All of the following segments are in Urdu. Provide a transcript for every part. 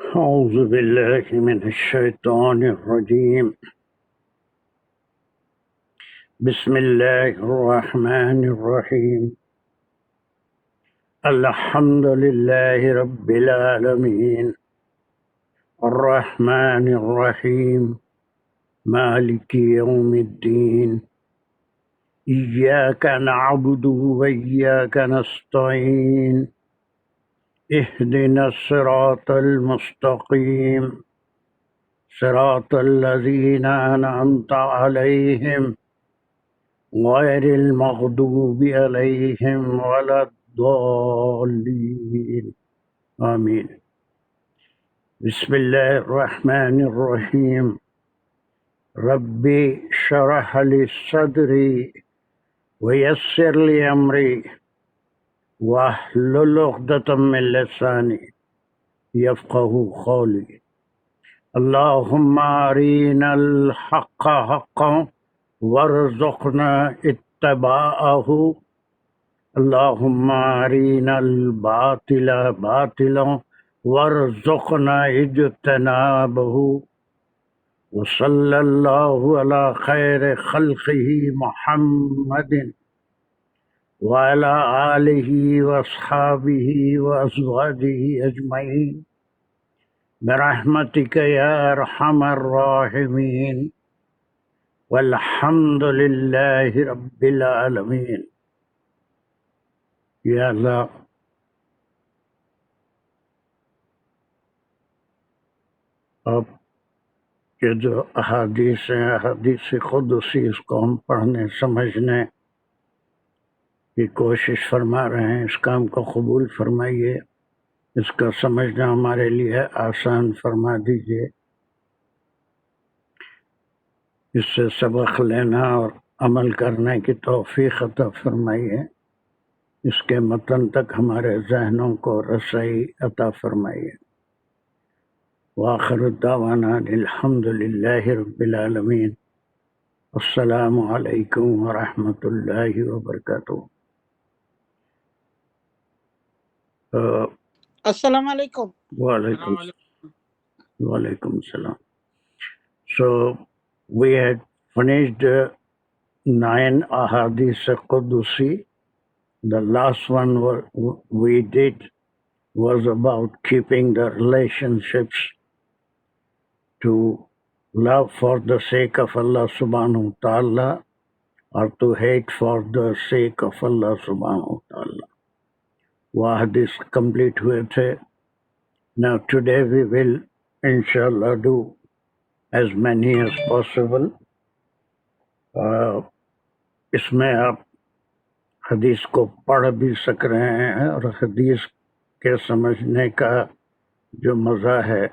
أعوذ بالله من الشيطان الرجيم. بسم الله الرحمن الرحيم. الحمد لله رب العالمين الرحمن الرحيم مالك يوم الدين إياك نعبد وإياك نستعين اهدنا الصراط المستقيم صراط الذين أنعمت عليهم غير المغضوب عليهم ولا الضالين آمين. بسم الله الرحمن الرحيم. ربي شرح لي صدري ويسر لي أمري واحلل عقدة من لساني يفقه قولي. اللهم أرنا الحق حقا وارزقنا اتباعه اللهم أرنا الباطل باطلا وارزقنا اجتنابه وصلى الله على خير خلقه محمد وعلى آله وأصحابه وأزواجه أجمعين برحمتك يا أرحم الراحمين والحمد لله رب العالمين. یا اللہ اب یہ جو احادیث ہیں احادیث قدسی اس کو ہم پڑھنے سمجھنے کی کوشش فرما رہے ہیں، اس کام کو قبول فرمائیے، اس کا سمجھنا ہمارے لیے آسان فرما دیجیے، اس سے سبق لینا اور عمل کرنے کی توفیق عطا فرمائیے، اس کے متن تک ہمارے ذہنوں کو رسائی عطا فرمائیے۔ وآخر دعوانا الحمد للہ رب العالمین۔ السلام علیکم ورحمۃ اللہ وبرکاتہ۔ السلام علیکم۔ وعلیکم السلام۔ So we had finished 9 ahadith Qudusi. The last one we did was about keeping the relationships to love for the sake of Allah subhanahu wa ta'ala or to hate for the sake of Allah subhanahu wa ta'ala. وہ حدیث complete ہوئے تھے۔ Now today we will inshallah do as many as possible. اس میں آپ حدیث کو پڑھ بھی سک رہے ہیں اور حدیث کے سمجھنے کا جو مزہ ہے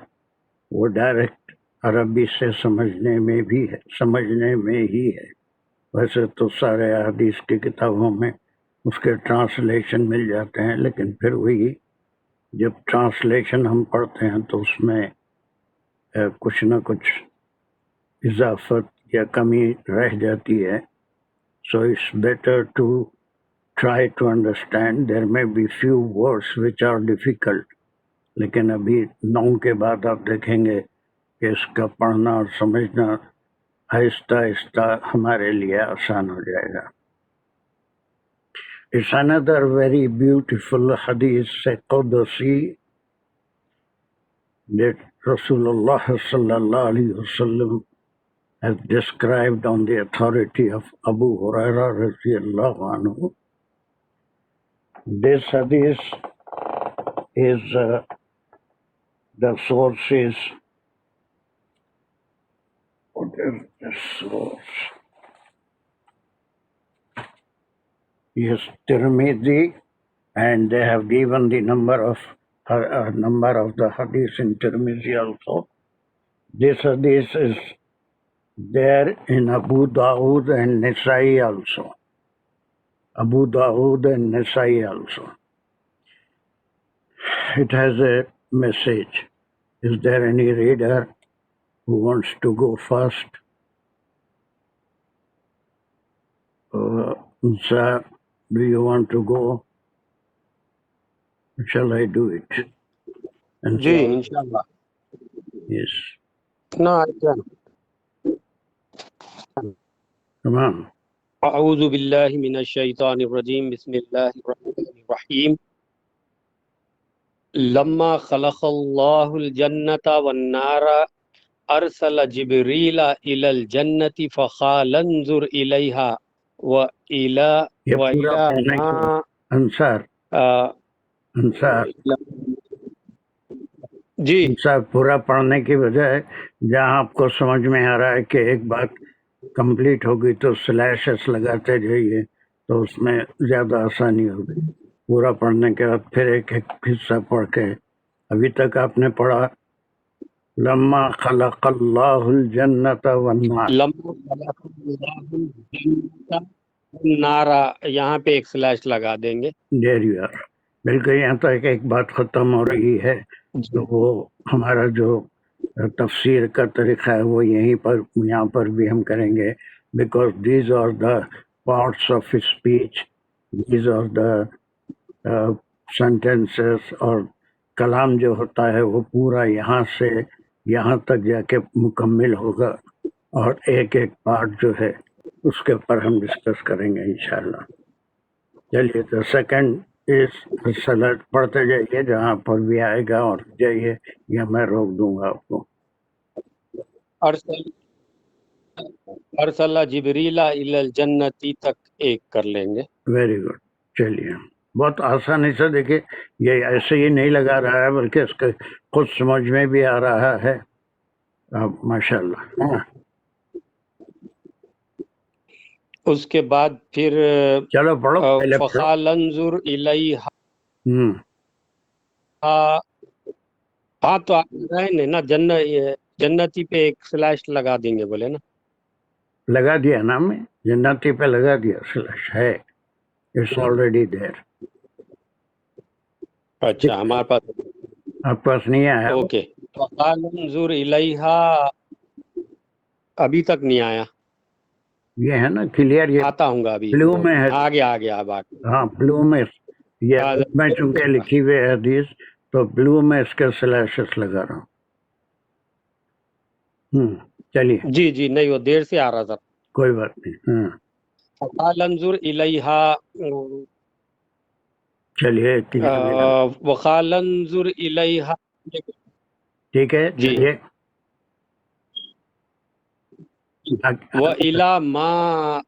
وہ ڈائریکٹ عربی سے سمجھنے میں ہی ہے۔ ویسے تو سارے حدیث کی کتابوں میں اس کے ٹرانسلیشن مل جاتے ہیں، لیکن پھر وہی جب ٹرانسلیشن ہم پڑھتے ہیں تو اس میں کچھ نہ کچھ اضافت یا کمی رہ جاتی ہے۔ So it's better to try to understand. There may be few words which are difficult، لیکن ابھی 9 کے بعد آپ دیکھیں گے کہ اس کا پڑھنا اور سمجھنا آہستہ آہستہ ہمارے لیے آسان ہو جائے گا۔ It's another very beautiful hadith Qudsi that Rasulullah sallallahu alaihi wasallam has described on the authority of Abu Huraira radiyallahu anhu. This hadith is the source is, what is the source? Yes, Tirmidhi, and they have given the number of the hadith in Tirmidhi also. This hadith is there in Abu Dawood and Nasai also. Abu Dawood and Nasai also. It has a message. Is there any reader who wants to go first? Sir, do you want to go? Shall I do it? جی انشاءاللہ Yes. No, I can. Come on. أعوذ بالله من الشيطان الرجيم بسم الله الرحمن الرحيم لما خلق الله الجنة والنار أرسل جبريل إلى الجنة فقال انظر إليها یہ پورا وإلى پڑھنے کے ما انصار جی انصار پورا پڑھنے کی بجائے جہاں آپ کو سمجھ میں آ رہا ہے کہ ایک بات کمپلیٹ ہوگی تو سلیشز لگاتے جائیے تو اس میں زیادہ آسانی ہوگی. پورا پڑھنے کے بعد پھر ایک ایک حصہ پڑھ کے ابھی تک آپ نے پڑھا لما خلق اللہ الجنت والنار. لما خلق الله الجنة والنار یہاں پہ ایک سلیش لگا دیں گے. There you are. بالکل یہاں تک ایک بات ختم ہو رہی ہے تو وہ ہمارا جو تفسیر کا طریقہ ہے وہ یہاں پر بھی ہم کریں گے. Because these are the parts of speech, these are the sentences, اور کلام جو ہوتا ہے وہ پورا یہاں سے یہاں تک جا کے مکمل ہوگا, اور ایک ایک پارٹ جو ہے اس کے اوپر ہم ڈسکس کریں گے انشاءاللہ. چلیے تو سیکنڈ اس سلٹ پڑھتے جائیے جہاں پر بھی آئے گا اور جائیے, یا میں روک دوں گا آپ کو. ارسل جبریل الی الجنتی تک ایک کر لیں گے. Very good. چلیے بہت آسانی سے دیکھیے, یہ ایسے ہی نہیں لگا رہا ہے بلکہ اس کے خود سمجھ میں بھی آ رہا ہے. ماشاء اللہ. اس کے بعد پھر چلو پڑھو پہلے پڑھو. فقال انظر الیہا. ہاں تو آپ رہے نا جنتی پہ ایک سلیش لگا دیں گے بولے نا. لگا دیا نا, میں جنتی پہ لگا دیا سلیش ہے. It's already there. اچھا ہمارے پاس آپ پاس نہیں آیا؟ اوکے. فقال انظر الیہا ابھی تک نہیں آیا. یہ ہے نا کلیئر, یہ آتا ہوں گا ابھی. بلو میں ہے. آگے اب ہاں بلو میں, یہ میں چونکہ لکھی ہوئی ہے حدیث تو بلو میں اس کے سلیشز لگا رہا ہوں. چلیے جی نہیں وہ دیر سے آ رہا تھا. کوئی بات نہیں. فقال انظر الیہا. چلیے وقال انظر الیہا. ٹھیک ہے. چلیے وَإِلَى مَا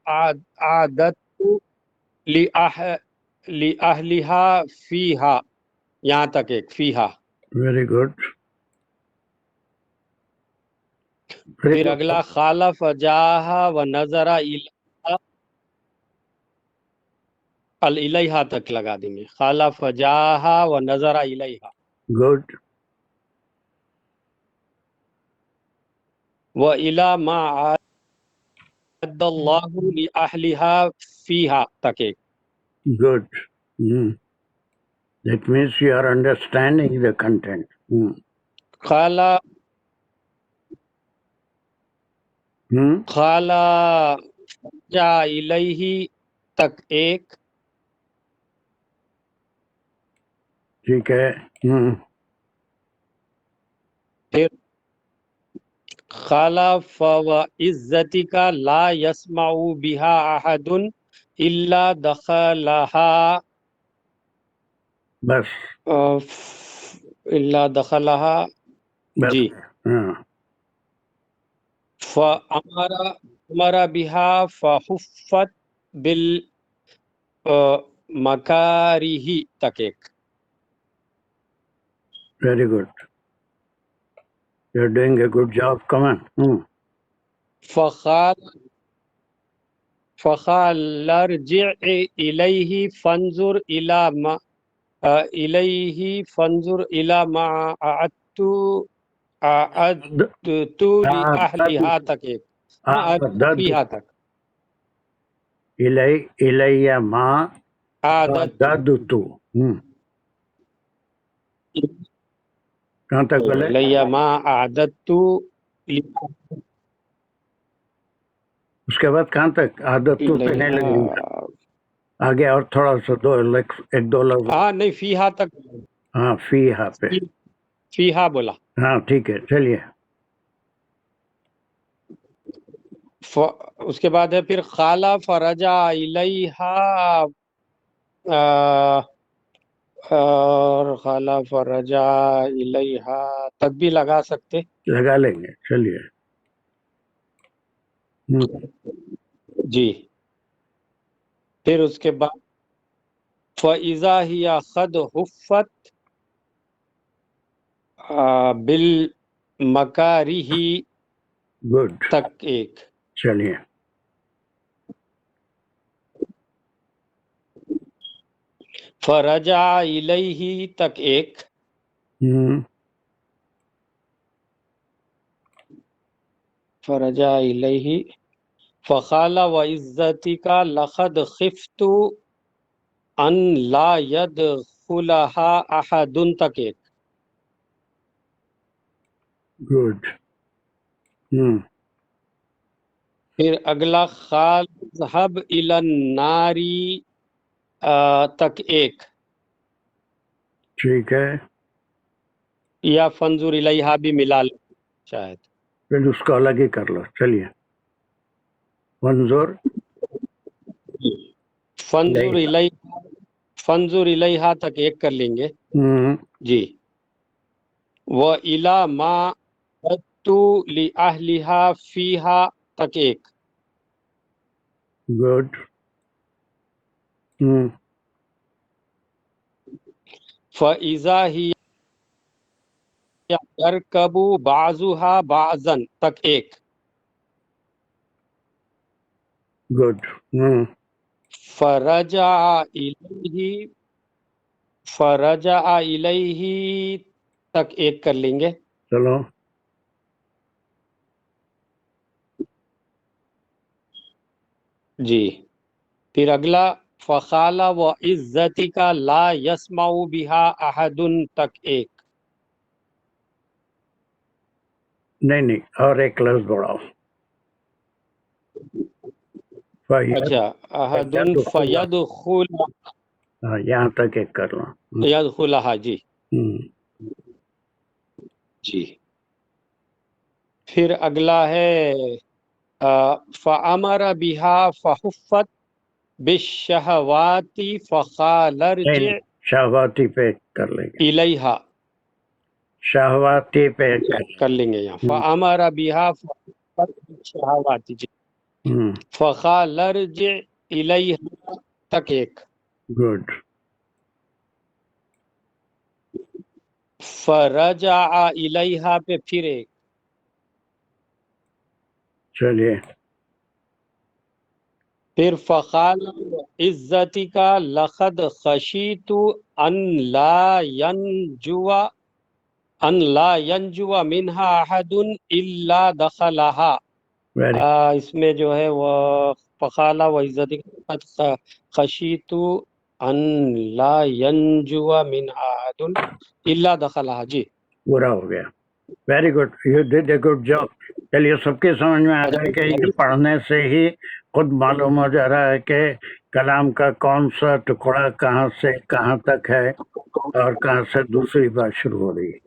أَعْدَدْتُ لِأَهْلِهَا فِيهَا. یہاں تک ایک فیہا. Very good. پھر اگلا خالف جاہا و نظر الیہا تک لگا دیں گے. خالف جاہا و نظر الیہا. گڈ. وَإِلَى مَا أَعْدَ اللَّهُ لِأَهْلِهَا فِيهَا تک ایک. Good. That means you are understanding the content. خالا جا الیہ تک ایک. ٹھیک ہے. پھر خالا فَوَعِزَّتِكَ لَا يَسْمَعُ بِهَا أَحَدٌ إِلَّا دَخَلَهَا. بس إِلَّا دَخَلَهَا. جی. فَأَمَرَ بِهَا فَحُفَّتْ بِالْمَكَارِهِ تک ایک. Very good. You're doing a good job. Come on. فَقَالَ ارْجِعْ إِلَيْهِ فَانْظُرْ إِلَى مَا أَعَدْتُ لِأَهْلِهَا تک ایک. فِيهَا تک. إِلَيَّ مَا أَعْدَدْتُ. کہاں تک بولے؟ إِلَيَّ مَا أَعْدَدْتُ. اس کے بعد کہاں تک؟ عادت تو پہ نہیں لگیں گا. آگے اور تھوڑا سا ایک دو لفظ. ہاں نہیں فیہا تک. ہاں فیہا پہ. فیہا بولا. ہاں ٹھیک ہے چلیے. اس کے بعد ہے پھر خالا فرجا الیہا، اور خالا فرجا الیہا تک بھی لگا سکتے. لگا لیں گے چلیے. جی. پھر اس کے بعد فَإِذَا هِيَ قَدْ حُفَّتْ بِالْمَكَارِهِ گڈ تک ایک. چلیے. فرجع الیہ تک ایک. فرجع الیہ فقال وعزتک لقد خفت ان لا يدخلها احد تک ایک. گڈ. پھر اگلا خال ذهب الى النار تک ایک، ٹھیک ہے. یا فنظر الیہا بھی ملا لیں شاید. پھر اس کو الگ ہی کر لو. چلیے. منظور فنظر الیہا، فنظر الیہا تک ایک کر لیں گے. جی. وَإِلَى مَا عَدْتُ لِأَهْلِهَا فِيهَا تک ایک. گڈ. فَإِذَا هِيَ يَرْكَبُ بَعْضُهَا بَعْضًا تک ایک. گڈ. فرجع الیہ، فرجع الیہ تک ایک کر لیں گے. چلو. جی. پھر اگلا فقال وعزتک لا يسمع بها احد تک ایک. نہیں اور ایک لفظ بڑھاؤ. اچھا. احد فیدخل، یہاں تک ایک کر لو. یدخلها. جی. جی. پھر اگلا ہے فَأَمَرَ بِهَا فَحُفَّتْ بِالشَّهَوَاتِ فَقَالَ ارْجِعْ شہواتی پہ کر لیں گے. إِلَيْهَا شہواتی پہ کر لیں گے. یہاں فَأَمَرَ بِهَا فَحُفَّتْ بِالشَّهَوَاتِ. جی. فَقَالَ ارْجِعْ إِلَيْهَا تک ایک. گڈ. فرجع إِلَيْهَا پہ پھر ایک. چلیے. پھر فقال عزتک لقد خشیت ان لا ينجو منها احد الا دخلها. اس میں جو ہے وہ فقال وعزتک لقد خشیت ان لا ينجو منها احد الا دخلها. جی. پورا ہو گیا. Very good. You did a good job. چلیے سب کے سمجھ میں آ رہا ہے کہ یہ پڑھنے سے ہی خود معلوم ہو جا رہا ہے کہ کلام کا کون سا ٹکڑا کہاں سے کہاں تک ہے اور کہاں سے دوسری بات شروع ہو رہی ہے.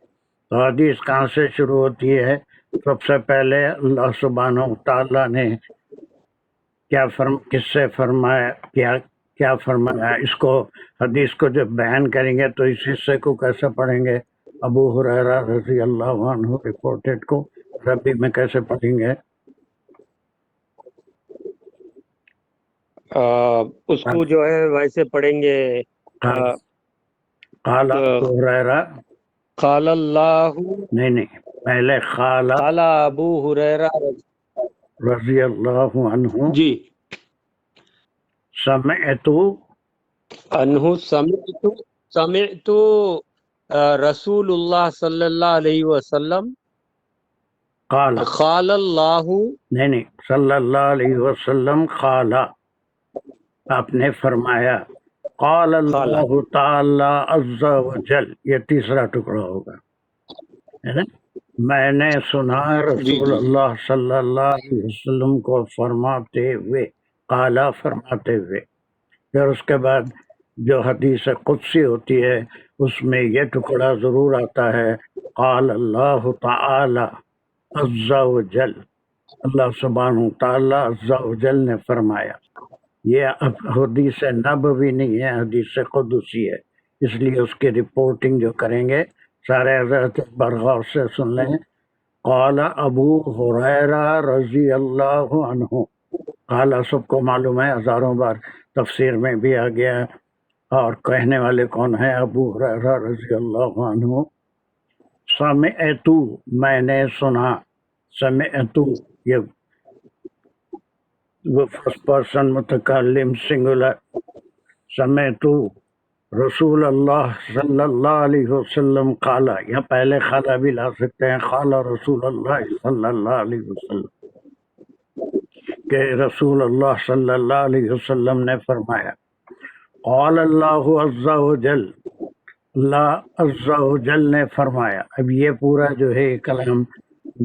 تو حدیث کہاں سے شروع ہوتی ہے؟ سب سے پہلے اللہ سبحانہ و تعالیٰ نے کس سے فرمایا، کیا فرمایا. اس کو حدیث کو جب بیان کریں گے تو اس حصے کو کیسے پڑھیں گے؟ ابو ہریرہ رضی اللہ عنہ رپورٹڈ کو عربی میں کیسے پڑھیں گے؟ اس کو جو ہے ویسے پڑھیں گے. قال ابو ہریرہ، قال اللہ، نہیں پہلے قال ابو ہریرہ رضی اللہ عنہ. جی. سمعت انہو سمعت رسول اللہ صلی اللہ علیہ وسلم قال اللہ، نہیں صلی اللہ علیہ وسلم قال، آپ نے فرمایا. قال اللہ تعالی عز وجل، یہ تیسرا ٹکڑا ہوگا ہے نا. میں نے سنا رسول اللہ صلی اللہ علیہ وسلم کو فرماتے ہوئے، قال فرماتے ہوئے. پھر اس کے بعد جو حدیث قدسی ہوتی ہے اس میں یہ ٹکڑا ضرور آتا ہے قال اللہ تعالی عز و جل، اللہ سبحانہ تعالی عز و جل نے فرمایا. یہ اب حدیث نبوی نہیں ہے، حدیث قدسی ہے، اس لیے اس کی رپورٹنگ جو کریں گے سارے حضرت غور سے سن لیں. قال ابو ہریرہ رضی اللہ عنہ، قال سب کو معلوم ہے، ہزاروں بار تفسیر میں بھی آ گیا، اور کہنے والے کون ہیں؟ ابو ہریرہ رضی اللہ عنہ. سمعت، میں نے سنا، سمعت یہ وہ فرسٹ پرسن متکلم سنگولر، سمعت رسول اللہ صلی اللہ علیہ وسلم قال، یا پہلے خالہ بھی لا سکتے ہیں، قال رسول اللہ صلی اللہ علیہ وسلم، کہ رسول اللہ صلی اللہ علیہ وسلم نے فرمایا. قال اللہ عز و جل، اللہ عز و جل نے فرمایا. اب یہ پورا جو ہے کلام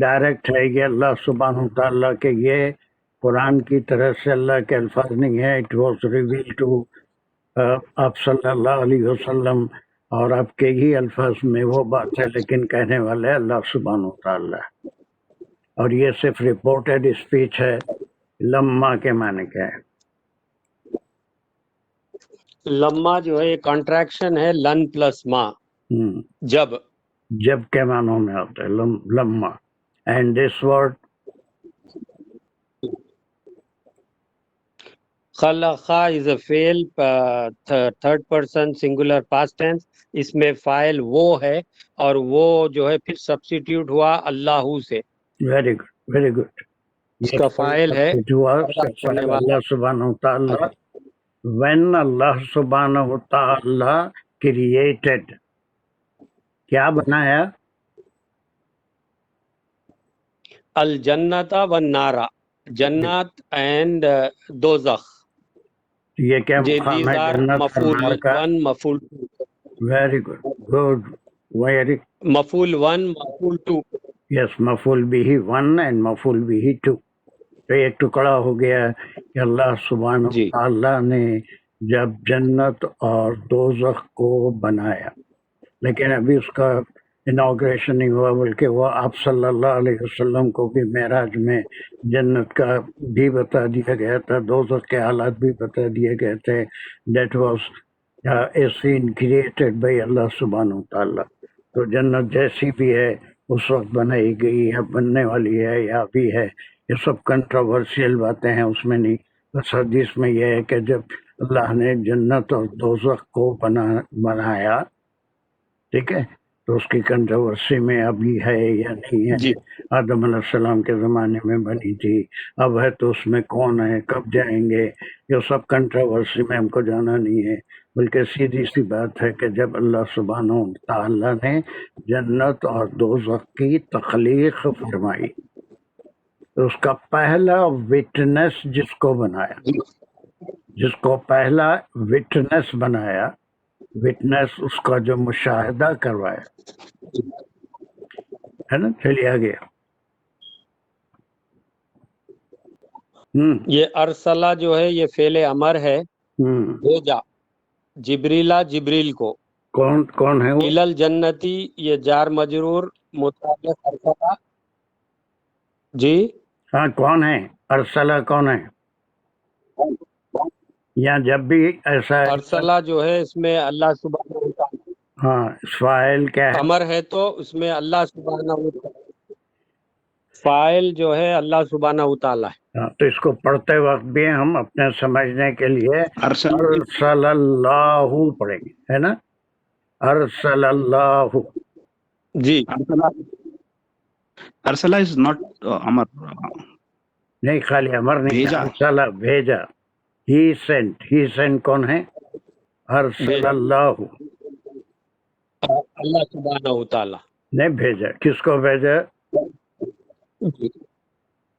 ڈائریکٹ ہے، یہ اللہ سبحانہ تعالیٰ کے، یہ قرآن کی طرف سے اللہ کے الفاظ نہیں ہے. اٹ واز ریویل ٹو آپ صلی اللہ علیہ وسلم، اور آپ کے ہی الفاظ میں وہ بات ہے، لیکن کہنے والے اللہ سبحانہ تعالیٰ. اور یہ صرف رپورٹڈ اسپیچ ہے. لمحہ کے معنی کیا ہے؟ لمحہ جو ہے کانٹریکشن ہے لن پلس ما، جب. جب کے معنوں میں ہوتا ہے لمحہ. And this word خلقہ is a فعل third person singular past tense, اس میں فاعل وہ ہے، اور وہ جو ہے پھر سبسٹیٹیوٹ ہوا اللہ سے. Very good, very good. اس کا فاعل ہے اللہ سبحانہ تعالیٰ. when اللہ سبحانہ تعالیٰ کریٹڈ، کیا بنایا؟ الجنت والنار، جنت اینڈ دوزخ. یہ کیا مقام ہے جنت اور نار کا؟ مفعول ویری گڈ، گڈ، ویری مفعول 1 مفعول 2. یس، مفعول بھی 1 اینڈ مفعول بھی 2. تو ایک ٹکڑا ہو گیا کہ اللہ سبحانہ تعالیٰ نے جب جنت اور دوزخ کو بنایا، لیکن ابھی اس کا انوگریشن نہیں ہوا، بلکہ وہ آپ صلی اللہ علیہ وسلم کو بھی معراج میں جنت کا بھی بتا دیا گیا تھا، دوزخ کے حالات بھی بتا دیے گئے تھے. That was a scene created by اللہ سبحانہ تعالیٰ. تو جنت جیسی بھی ہے اس وقت بنائی گئی ہے، بننے والی ہے یا بھی ہے، یہ سب کنٹروورشیل باتیں ہیں، اس میں نہیں. بس حدیث میں یہ ہے کہ جب اللہ نے جنت اور دوزخ کو بنایا، ٹھیک ہے، تو اس کی کنٹروورسی میں ابھی ہے یا نہیں ہے. آدم علیہ السلام کے زمانے میں بنی تھی، اب ہے تو اس میں کون ہے، کب جائیں گے، یہ سب کنٹروورسی میں ہم کو جانا نہیں ہے. بلکہ سیدھی سی بات ہے کہ جب اللہ سبحانہ تعالیٰ نے جنت اور دوزخ کی تخلیق فرمائی، تو اس کا پہلا وٹنس جس کو بنایا، جس کو پہلا وٹنس بنایا، وٹنس اس کا جو مشاہدہ کروایا ہے نا. چلیے آگے. یہ ارسلہ جو ہے یہ فعل امر ہے، بھیجا. جبریلا، جبریل کو. کون ہے وہ؟ الل جنتی، یہ جار مجرور متعلق ارسلہ. جی ہاں، کون ہے ارسلہ؟ کون ہے؟ یا جب بھی ایسا ارسلہ جو ہے اس میں اللہ سبحانہ وتعالی، ہاں، فاعل کیا ہے؟ امر ہے تو اس میں اللہ سبحانہ وتعالی، فاعل جو ہے اللہ سبحانہ وتعالی ہے. تو اس کو پڑھتے وقت بھی ہم اپنے سمجھنے کے لیے ارسل اللہ پڑھیں گے، ہے نا. ارسل اللہ. جی، ارسلہ از ناٹ امر، نہیں، خالی امر نہیں، ارسلہ بھیجا. ہی سینٹ، ہی سینٹ کون ہے؟ ارسل اللہ، اللہ سبحانہ وتعالی نے بھیجا. کس کو بھیجا؟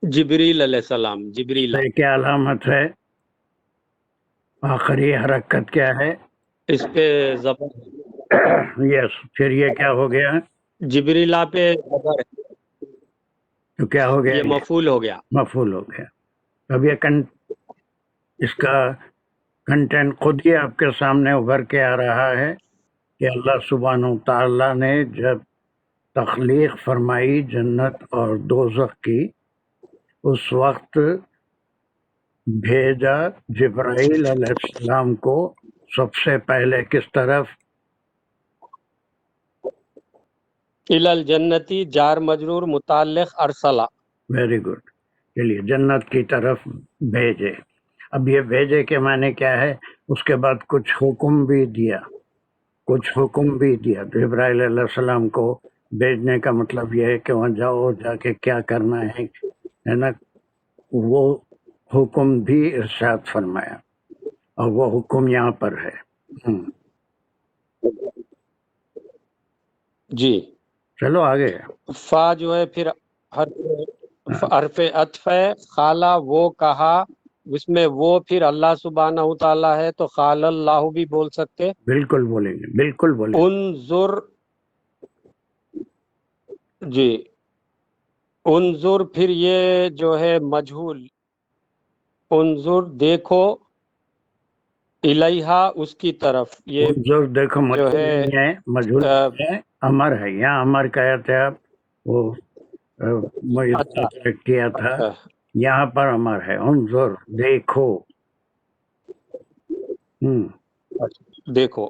جبریل علیہ السلام. جبریل کیا علامت ہے؟ آخری حرکت کیا ہے؟ اس پہ زبر. یس. پھر یہ کیا ہو گیا؟ جبریلا پہ زبر ہے تو کیا ہو گیا؟ یہ مفعول ہو گیا. مفعول ہو گیا. اب یہ اس کا کنٹینٹ خود ہی آپ کے سامنے ابھر کے آ رہا ہے. کہ اللہ سبحانہ و تعالیٰ نے جب تخلیق فرمائی جنت اور دوزخ کی، اس وقت بھیجا جبرائیل علیہ السلام کو سب سے پہلے کس طرف؟ الی الجنتی جار مجرور متعلق ارسلہ. Very good. چلیے جنت کی طرف بھیجے. اب یہ بھیجے کے معنی کیا ہے؟ اس کے بعد کچھ حکم بھی دیا، جبرائیل علیہ السلام کو بھیجنے کا مطلب یہ ہے کہ وہاں جاؤ، جا کے کیا کرنا ہے نا، وہ حکم بھی ارشاد فرمایا، اور وہ حکم یہاں پر ہے. جی چلو آگے. فا جو ہے پھر حرف عطف ہے. خالہ وہ کہا، اس میں وہ پھر اللہ سبحانہ و تعالیٰ ہے تو خال اللہ بھی بول سکتے. بالکل بولیں گے، بالکل بولیں گے. انظر، جی انظر پھر یہ جو ہے مجہول، انظر دیکھو، الیہا اس کی طرف، یہ انظر دیکھو جو مجھول ہے نہیں ہے، مجھول ہے، امر ہے. یہاں امر کہا تھا، وہ اچھا کیا تھا، یہاں پر امر ہے. انظر دیکھو. دیکھو.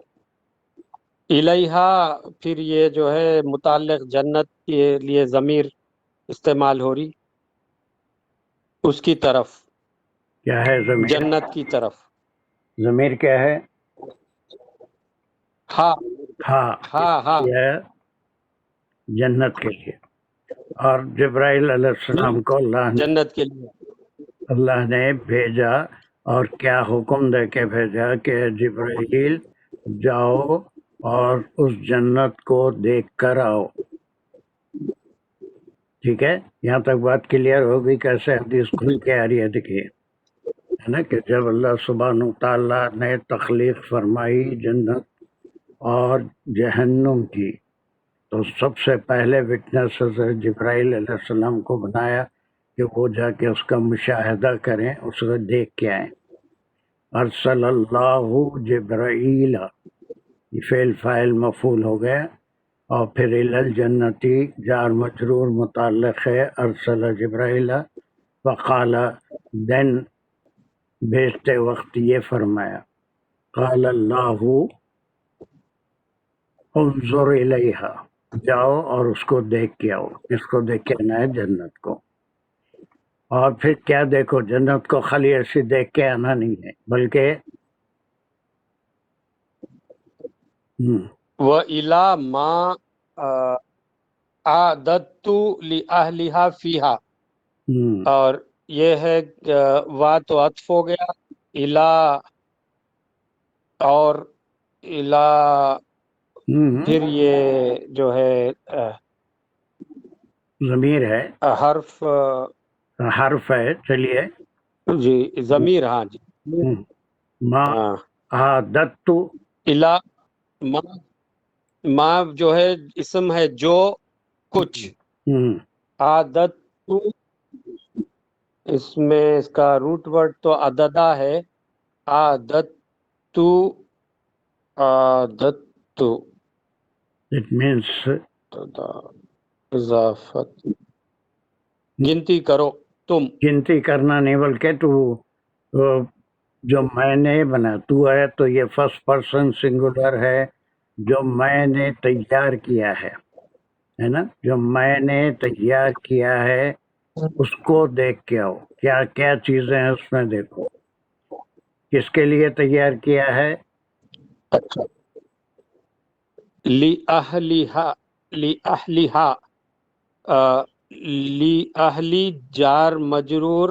الیہا پھر یہ جو ہے متعلق جنت کے لیے ضمیر استعمال ہو رہی، اس کی طرف، کیا ہے ضمیر؟ جنت کی طرف. ضمیر کیا ہے؟ ہاں ہاں، ہاں ہاں یہ ہے جنت کے لیے. اور جبرائیل علیہ السلام کو جنت کے لیے. اللہ نے بھیجا، اور کیا حکم دے کے بھیجا کہ جبرائیل جاؤ اور اس جنت کو دیکھ کر آؤ. ٹھیک ہے، یہاں تک بات کلیئر ہوگی؟ کیسے حدیث کھل کے آ رہی ہے، دیکھیے، ہے نا، کہ جب اللہ سبحانہ تعالیٰ نے تخلیق فرمائی جنت اور جہنم کی، تو سب سے پہلے وٹنس حضرت جبرائیل علیہ السلام کو بنایا کہ وہ جا کے اس کا مشاہدہ کریں، اس کو دیکھ کے آئیں. ارسل اللہ جبرائیل، یہ فعل فاعل مفعول ہو گیا، اور پھر الی الجنتی جار مجرور متعلق ہے ارسل جبرائیل. وقال، دین بھیجتے وقت یہ فرمایا، قال اللہ انظر الیہا، جاؤ اور اس کو دیکھ کے آؤ. اس کو دیکھ کے آنا ہے؟ جنت کو. اور پھر کیا دیکھو؟ جنت کو خالی ایسے دیکھ کے آنا نہیں ہے، بلکہ وَإِلَى مَا أَعْدَدتُّ لِأَهْلِهَا فِيهَا، اور یہ ہے وا تو عطف ہو گیا، الا اور الا، پھر یہ جو ہے ضمیر ہے، حرف، حرف ہے. چلیے، جی ضمیر، ہاں جی، ما ہاں. عادت، الا ما جو ہے اسم ہے جو کچھ، عادت اس میں اس کا روٹ ورڈ تو عددہ ہے، عادت اٹ مینس اضافت، گنتی کرو تم. گنتی کرنا نہیں، بلکہ تو جو میں نے بنا، تو ہے تو یہ فرسٹ پرسن سنگولر ہے، جو میں نے تیار کیا ہے نا، جو میں نے تیار کیا ہے اس کو دیکھ کے آؤ. کیا کیا چیزیں ہیں اس میں دیکھو. کس کے لیے تیار کیا ہے؟ اچھا، لِأَهْلِهَا، لِأَهْلِ جار مجرور،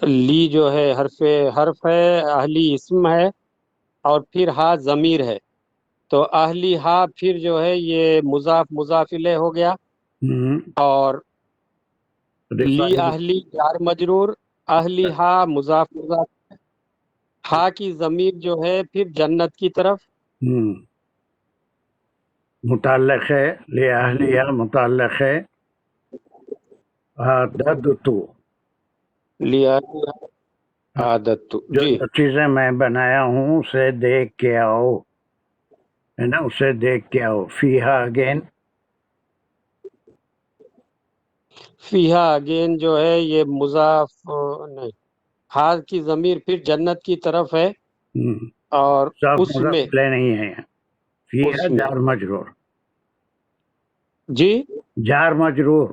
لی جو ہے حرف ہے، اہلی اسم ہے، اور پھر ہا ضمیر ہے، تو اہلی ہا پھر جو ہے یہ مضاف مضاف الیہ ہو گیا، اور لی اہلی جار مجرور، اہلی ہا مضاف مضاف، ہا کی ضمیر جو ہے پھر جنت کی طرف، متعلق ہے، لِأَهْلِهَا متعلق ہے، عَدَدْتُ لیا عادت جو جی چیزیں میں بنایا ہوں اسے دیکھ کے آؤ، ہے نا، اسے دیکھ کے آؤ. فیہا اگین فیہا اگین جو ہے یہ مضاف نہیں، ہاں کی ضمیر پھر جنت کی طرف ہے، اور صاف اس مضاف میں الیہ نہیں ہے. فیہا اس میں جار مجرور، جی جار مجرور.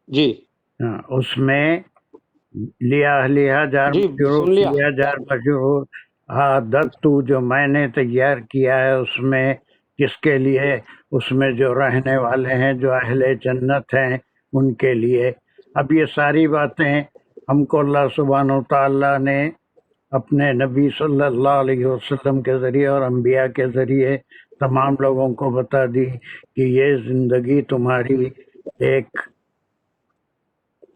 جی ہاں، اس میں لیا جار جی مجرور، سن لیا. فیہا جار مجرور. عادت جو میں نے تیار کیا ہے اس میں کس کے لیے؟ اس میں جو رہنے والے ہیں، جو اہل جنت ہیں ان کے لیے. اب یہ ساری باتیں ہم کو اللہ سبحانہ و تعالیٰ نے اپنے نبی صلی اللہ علیہ وسلم کے ذریعے اور انبیاء کے ذریعے تمام لوگوں کو بتا دی کہ یہ زندگی تمہاری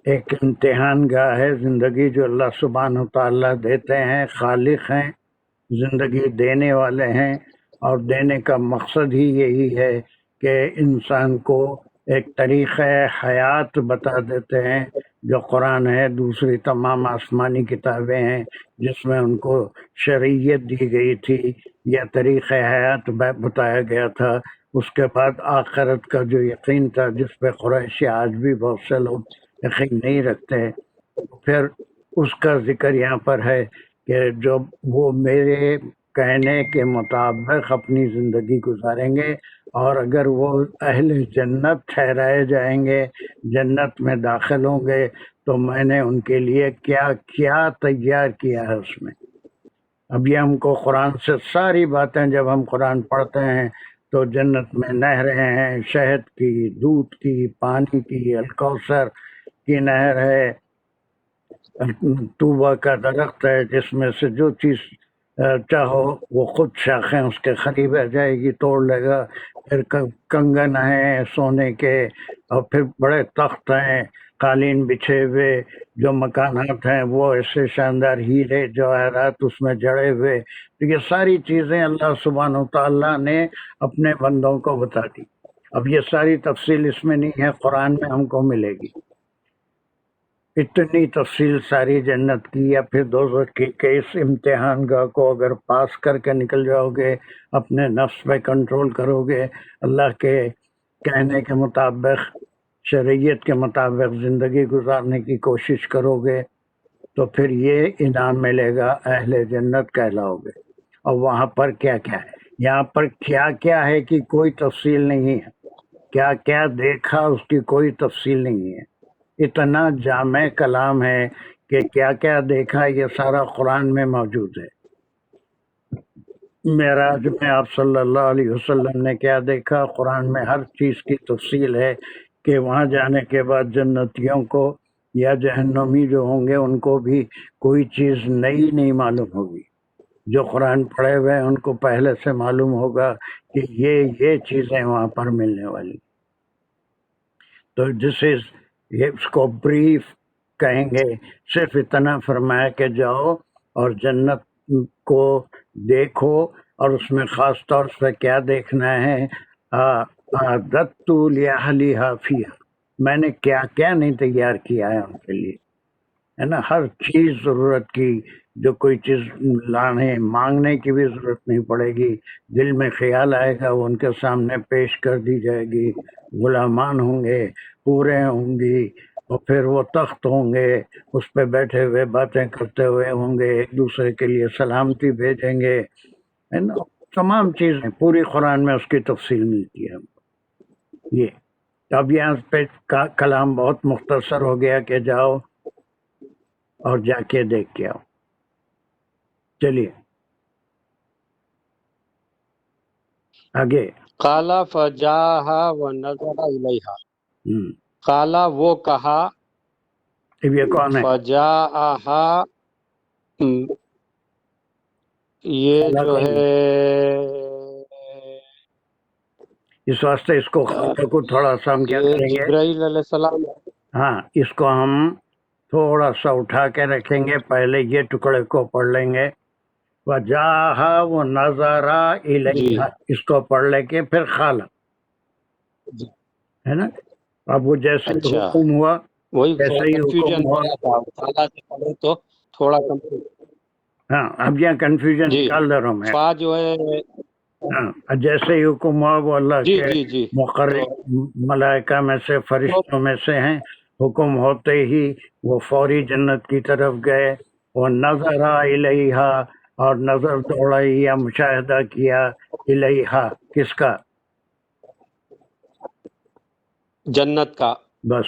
ایک امتحان گاہ ہے. زندگی جو اللہ سبحانہ و تعالیٰ دیتے ہیں، خالق ہیں، زندگی دینے والے ہیں، اور دینے کا مقصد ہی یہی ہے کہ انسان کو ایک طریقہ حیات بتا دیتے ہیں جو قرآن ہے، دوسری تمام آسمانی کتابیں ہیں جس میں ان کو شریعت دی گئی تھی یا طریقہ حیات بتایا گیا تھا. اس کے بعد آخرت کا جو یقین تھا جس پہ قریشی آج بھی بہت سے لوگ یقین نہیں رکھتے، پھر اس کا ذکر یہاں پر ہے کہ جو وہ میرے کہنے کے مطابق اپنی زندگی گزاریں گے، اور اگر وہ اہل جنت ٹھہرائے جائیں گے، جنت میں داخل ہوں گے، تو میں نے ان کے لیے کیا کیا تیار کیا ہے اس میں. اب یہ ہم کو قرآن سے ساری باتیں، جب ہم قرآن پڑھتے ہیں تو جنت میں نہریں ہیں، شہد کی، دودھ کی، پانی کی، الکوثر کی نہر ہے، طوبہ کا درخت ہے جس میں سے جو چیز چاہو وہ خود شاخیں اس کے قریب آ جائے گی، توڑ لے گا. پھر کنگن ہیں سونے کے، اور پھر بڑے تخت ہیں، قالین بچھے ہوئے، جو مکانات ہیں وہ ایسے شاندار ہیرے جواہرات اس میں جڑے ہوئے. تو یہ ساری چیزیں اللہ سبحانہ و تعالیٰ نے اپنے بندوں کو بتا دی. اب یہ ساری تفصیل اس میں نہیں ہے، قرآن میں ہم کو ملے گی. اتنی تفصیل ساری جنت کی یا پھر دوزخ کی کہ اس امتحان گاہ کو اگر پاس کر کے نکل جاؤ گے، اپنے نفس پہ کنٹرول کرو گے، اللہ کے کہنے کے مطابق، شریعت کے مطابق زندگی گزارنے کی کوشش کرو گے، تو پھر یہ انعام ملے گا، اہل جنت کہلاؤ گے. اور وہاں پر کیا کیا ہے، یہاں پر کیا کیا ہے کہ کوئی تفصیل نہیں ہے، کیا کیا دیکھا اس کی کوئی تفصیل نہیں ہے. اتنا جامع کلام ہے کہ کیا کیا دیکھا یہ سارا قرآن میں موجود ہے. معراج میں آپ صلی اللہ علیہ وسلم نے کیا دیکھا، قرآن میں ہر چیز کی تفصیل ہے کہ وہاں جانے کے بعد جنتیوں کو یا جہنمی جو ہوں گے ان کو بھی کوئی چیز نئی نہیں معلوم ہوگی. جو قرآن پڑھے ہوئے ہیں ان کو پہلے سے معلوم ہوگا کہ یہ چیزیں وہاں پر ملنے والی. تو جس اس کو بریف کہیں گے، صرف اتنا فرمایا کہ جاؤ اور جنت کو دیکھو، اور اس میں خاص طور سے کیا دیکھنا ہے، اعددت لأہلہا فیہا، میں نے کیا کیا نہیں تیار کیا ہے ان کے لیے، ہے نا. ہر چیز ضرورت کی، جو کوئی چیز لانے مانگنے کی بھی ضرورت نہیں پڑے گی، دل میں خیال آئے گا وہ ان کے سامنے پیش کر دی جائے گی. غلامان ہوں گے، پورے ہوں گی، اور پھر وہ تخت ہوں گے، اس پہ بیٹھے ہوئے باتیں کرتے ہوئے ہوں گے، ایک دوسرے کے لیے سلامتی بھیجیں گے، ہے نا. تمام چیزیں پوری قرآن میں اس کی تفصیل ملتی ہے. یہ اب یہاں پہ کلام بہت مختصر ہو گیا کہ جاؤ اور جا کے دیکھ کے آؤ. چلیے آگے. قال فجاءہا ونظر الیہا، ہم، قال وہ کہا، اب یہ کون ہے؟ فجاءہا یہ خالہ جو کون ہے اس واسطے اس کو خالہ کو تھوڑا سا ہم کیا یہ کریں گے، جبرائیل علیہ السلام. ہاں اس کو ہم تھوڑا سا اٹھا کے رکھیں گے، پہلے یہ ٹکڑے کو پڑھ لیں گے. وجاہا و نظرا جی الیہا، اس کو پڑھ لے کے پھر خالہ، ہے نا. اب وہ جیسے ہی اچھا، حکم ہوا، وہی جیسے ہی حکم کنفیوژن ہو ہوا، رہا تھا، خالہ سے پڑھے تو تھوڑا کنفیوژ ہاں اب یہاں کنفیوژن جی نکال دے رہا ہوں میں. فا جو ہے ہاں جیسے ہی حکم ہوا وہ اللہ جی کے جی جی مقرب ملائکہ میں سے فرشتوں میں سے ہیں. حکم ہوتے ہی وہ فوری جنت کی طرف گئے. وہ نظر الیہا اور نظر دوڑائی یا مشاہدہ کیا الیہا کس کا؟ جنت کا. بس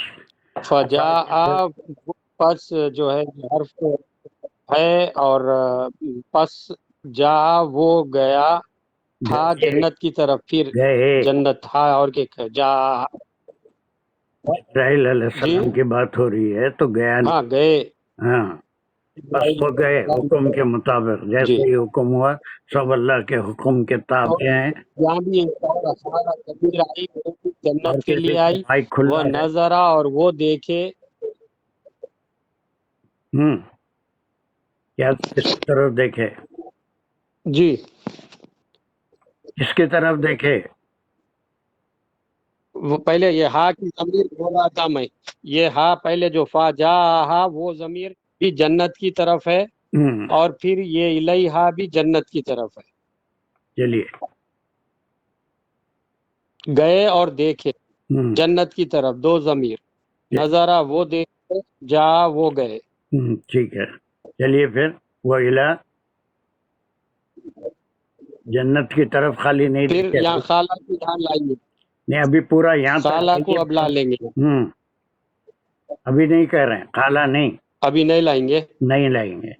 فجاء پس جو ہے حرف ہے اور پس جا وہ گیا ہا جنت کی طرف. پھر گئے جنت ہا اور کیا جا اسرائیل علیہ جی السلام کی بات ہو رہی ہے تو گیا نہیں. ہاں گئے ہاں بس وہ گئے حکم کے مطابق جی جیسے ہی حکم ہوا سب اللہ کے حکم کے تابع ہیں. یہاں بھی ضمیر آئی وہ بھی اور جنت کے کسی لیے کا آئی. مائک وہ کھلا ہے. نظرا اور وہ دیکھے کیا کس طرف دیکھے؟ جی کس کی طرف دیکھے؟ وہ پہلے یہ ہا کی ضمیر بول رہا تھا میں. یہ ہا پہلے جو فا جا ہا وہ ضمیر بھی جنت کی طرف ہے اور پھر یہ الیہا بھی جنت کی طرف ہے. چلیے گئے اور دیکھے جنت کی طرف دو ضمیر. نظرا وہ دیکھے جا وہ گئے. ٹھیک ہے چلیے پھر وہ الا جنت کی طرف خالی نہیں پھر دیکھے یہاں خالہ کو یہاں لائیں گے. نہیں ابھی پورا یہاں تک خالہ کو اب لا لیں گے. ابھی نہیں کہہ رہے ہیں خالہ نہیں ابھی نہیں لائیں گے. نہیں لائیں گے.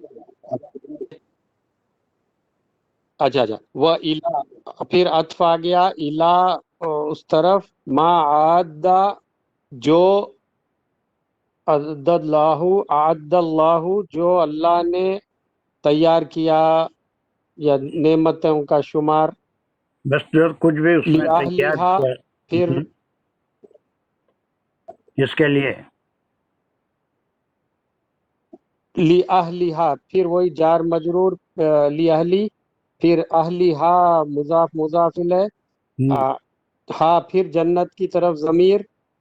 اچھا وہ الا پھر عطف آ گیا الا اس طرف ما عاد جو اعد اللہ جو اللہ نے تیار کیا یا نعمتوں کا شمار. بس جو کچھ بھی اس میں تیار لِأَهْلِهَا کیا پھر جس کے لیے لِأَهْلِهَا پھر وہی جار مجرور لِأَهْلِ پھر أَهْلِهَا مضاف مضاف الیہ ہا پھر جنت کی طرف ضمیر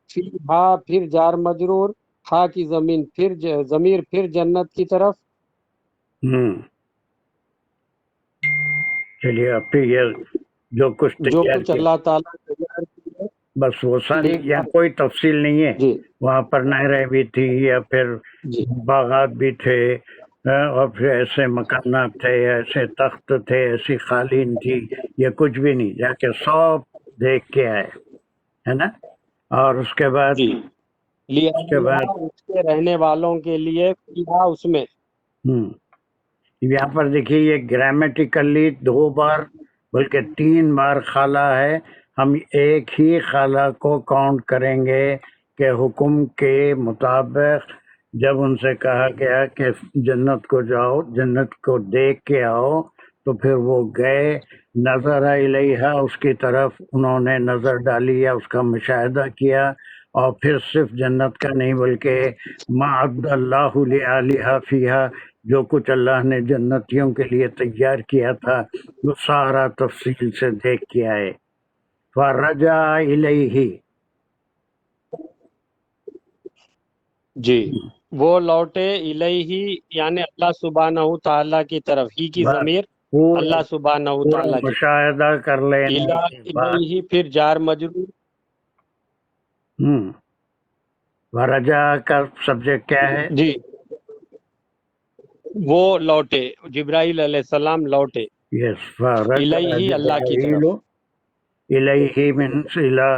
پھر ہا پھر جار مجرور ہا کی زمین پھر ضمیر پھر جنت کی طرف. چلیے اب پھر یہ جو کچھ جو تیار کچھ کیا اللہ تعالیٰ تیار کیا بس وہ ساری یہاں کوئی تفصیل نہیں ہے. جی وہاں پر نہریں بھی تھی یا پھر جی باغات بھی تھے اور پھر ایسے مکانات تھے ایسے تخت تھے ایسی قالین تھی. یہ کچھ بھی نہیں جا کے سب دیکھ کے آئے ہے نا. اور اس کے بعد جی اس کے بعد اس کے رہنے والوں کے لیے فیہا اس میں. یہاں پر دیکھیے یہ گرامیٹیکلی 2 بار بلکہ 3 بار خالہ ہے. ہم ایک ہی خالہ کو کاؤنٹ کریں گے کہ حکم کے مطابق جب ان سے کہا گیا کہ جنت کو جاؤ جنت کو دیکھ کے آؤ تو پھر وہ گئے. نظر الیہا اس کی طرف انہوں نے نظر ڈالی یا اس کا مشاہدہ کیا. اور پھر صرف جنت کا نہیں بلکہ ما عد اللہ لآلہا فیہا جو کچھ اللہ نے جنتیوں کے لیے تیار کیا تھا وہ سارا تفصیل سے دیکھ کے آئے. فرجع الیہ جی وہ لوٹے الیہ یعنی اللہ سبحانہ تعالیٰ کی طرف. ہی کی ضمیر اللہ سبحانہ پورا تعالیٰ کی مشاہدہ کر لینے کے بعد الیہ پھر جار مجرور. ورجع کا سبجیکٹ کیا ہے؟ جی وہ لوٹے جبرائیل علیہ السلام لوٹے. یس فرجع الیہ اللہ کی جبرائیل طرف. الیہ منس اللہ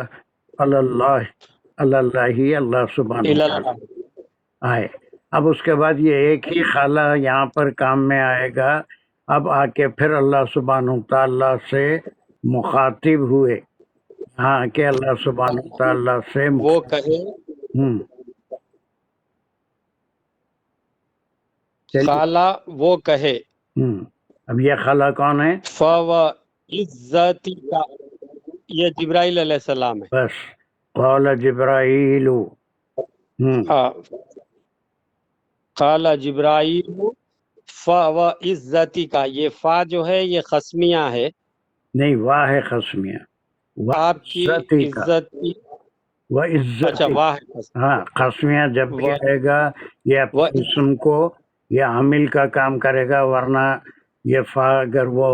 اللہ سبحانہ وتعالی آئے. اب اس کے بعد یہ ایک ہی خالہ یہاں پر کام میں آئے گا. اب آ کے پھر اللہ سبحانہ تعالیٰ سے مخاطب ہوئے. ہاں کہ اللہ سبحانہ تعالیٰ سے وہ کہے خالہ وہ کہے. اب یہ خالہ کون ہے؟ فَوَعِزَّتِكَ یہ جبرائیل علیہ السلام ہے. بس قال جبرائیل قال جبرائیل فَوَعِزَّتِكَ یہ فا جو ہے یہ قسمیہ ہے. نہیں واہ ہے قسمیہ. آپ کی عزت کی وعزت اچھا واہ ہے ہاں قسمیہ جب بھی آئے گا یہ اپنے اسم کو یہ عامل کا کام کرے گا، ورنہ یہ فا اگر وہ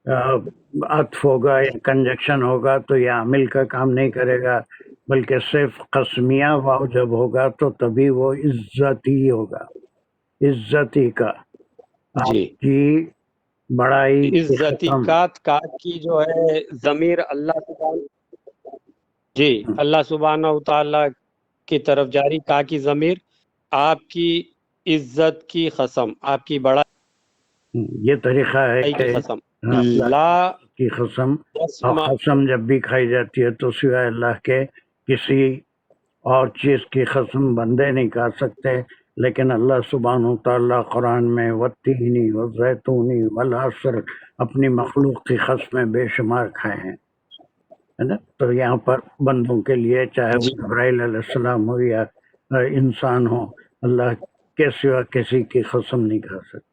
عطف ہوگا یا کنجکشن ہوگا تو یہ عامل کا کام نہیں کرے گا، بلکہ صرف قسمیہ واو جب ہوگا تو تبھی وہ عزتی ہوگا، عزتی کا، آپ جی کی بڑائی کی عزتی قسم۔ کا کی جو ہے ضمیر اللہ سبحانہ، جی اللہ سبحانہ و تعالیٰ کی طرف جاری، کا کی ضمیر، آپ کی عزت کی قسم، آپ کی بڑائی یہ طریقہ ہے کی کہ قسم، اللہ لا کی قسم، اور یسمع، قسم جب بھی کھائی جاتی ہے تو سوائے اللہ کے کسی اور چیز کی قسم بندے نہیں کھا سکتے، لیکن اللہ سبحانہ و تعالیٰ قرآن میں والتینی والزیتونی والعصر اپنی مخلوق کی قسمیں بے شمار کھائے ہیں، ہے نا؟ تو یہاں پر بندوں کے لیے چاہے وہ جی جبرائیل علیہ السلام ہو یا انسان ہو، اللہ کے سوا کسی کی قسم نہیں کھا سکتے۔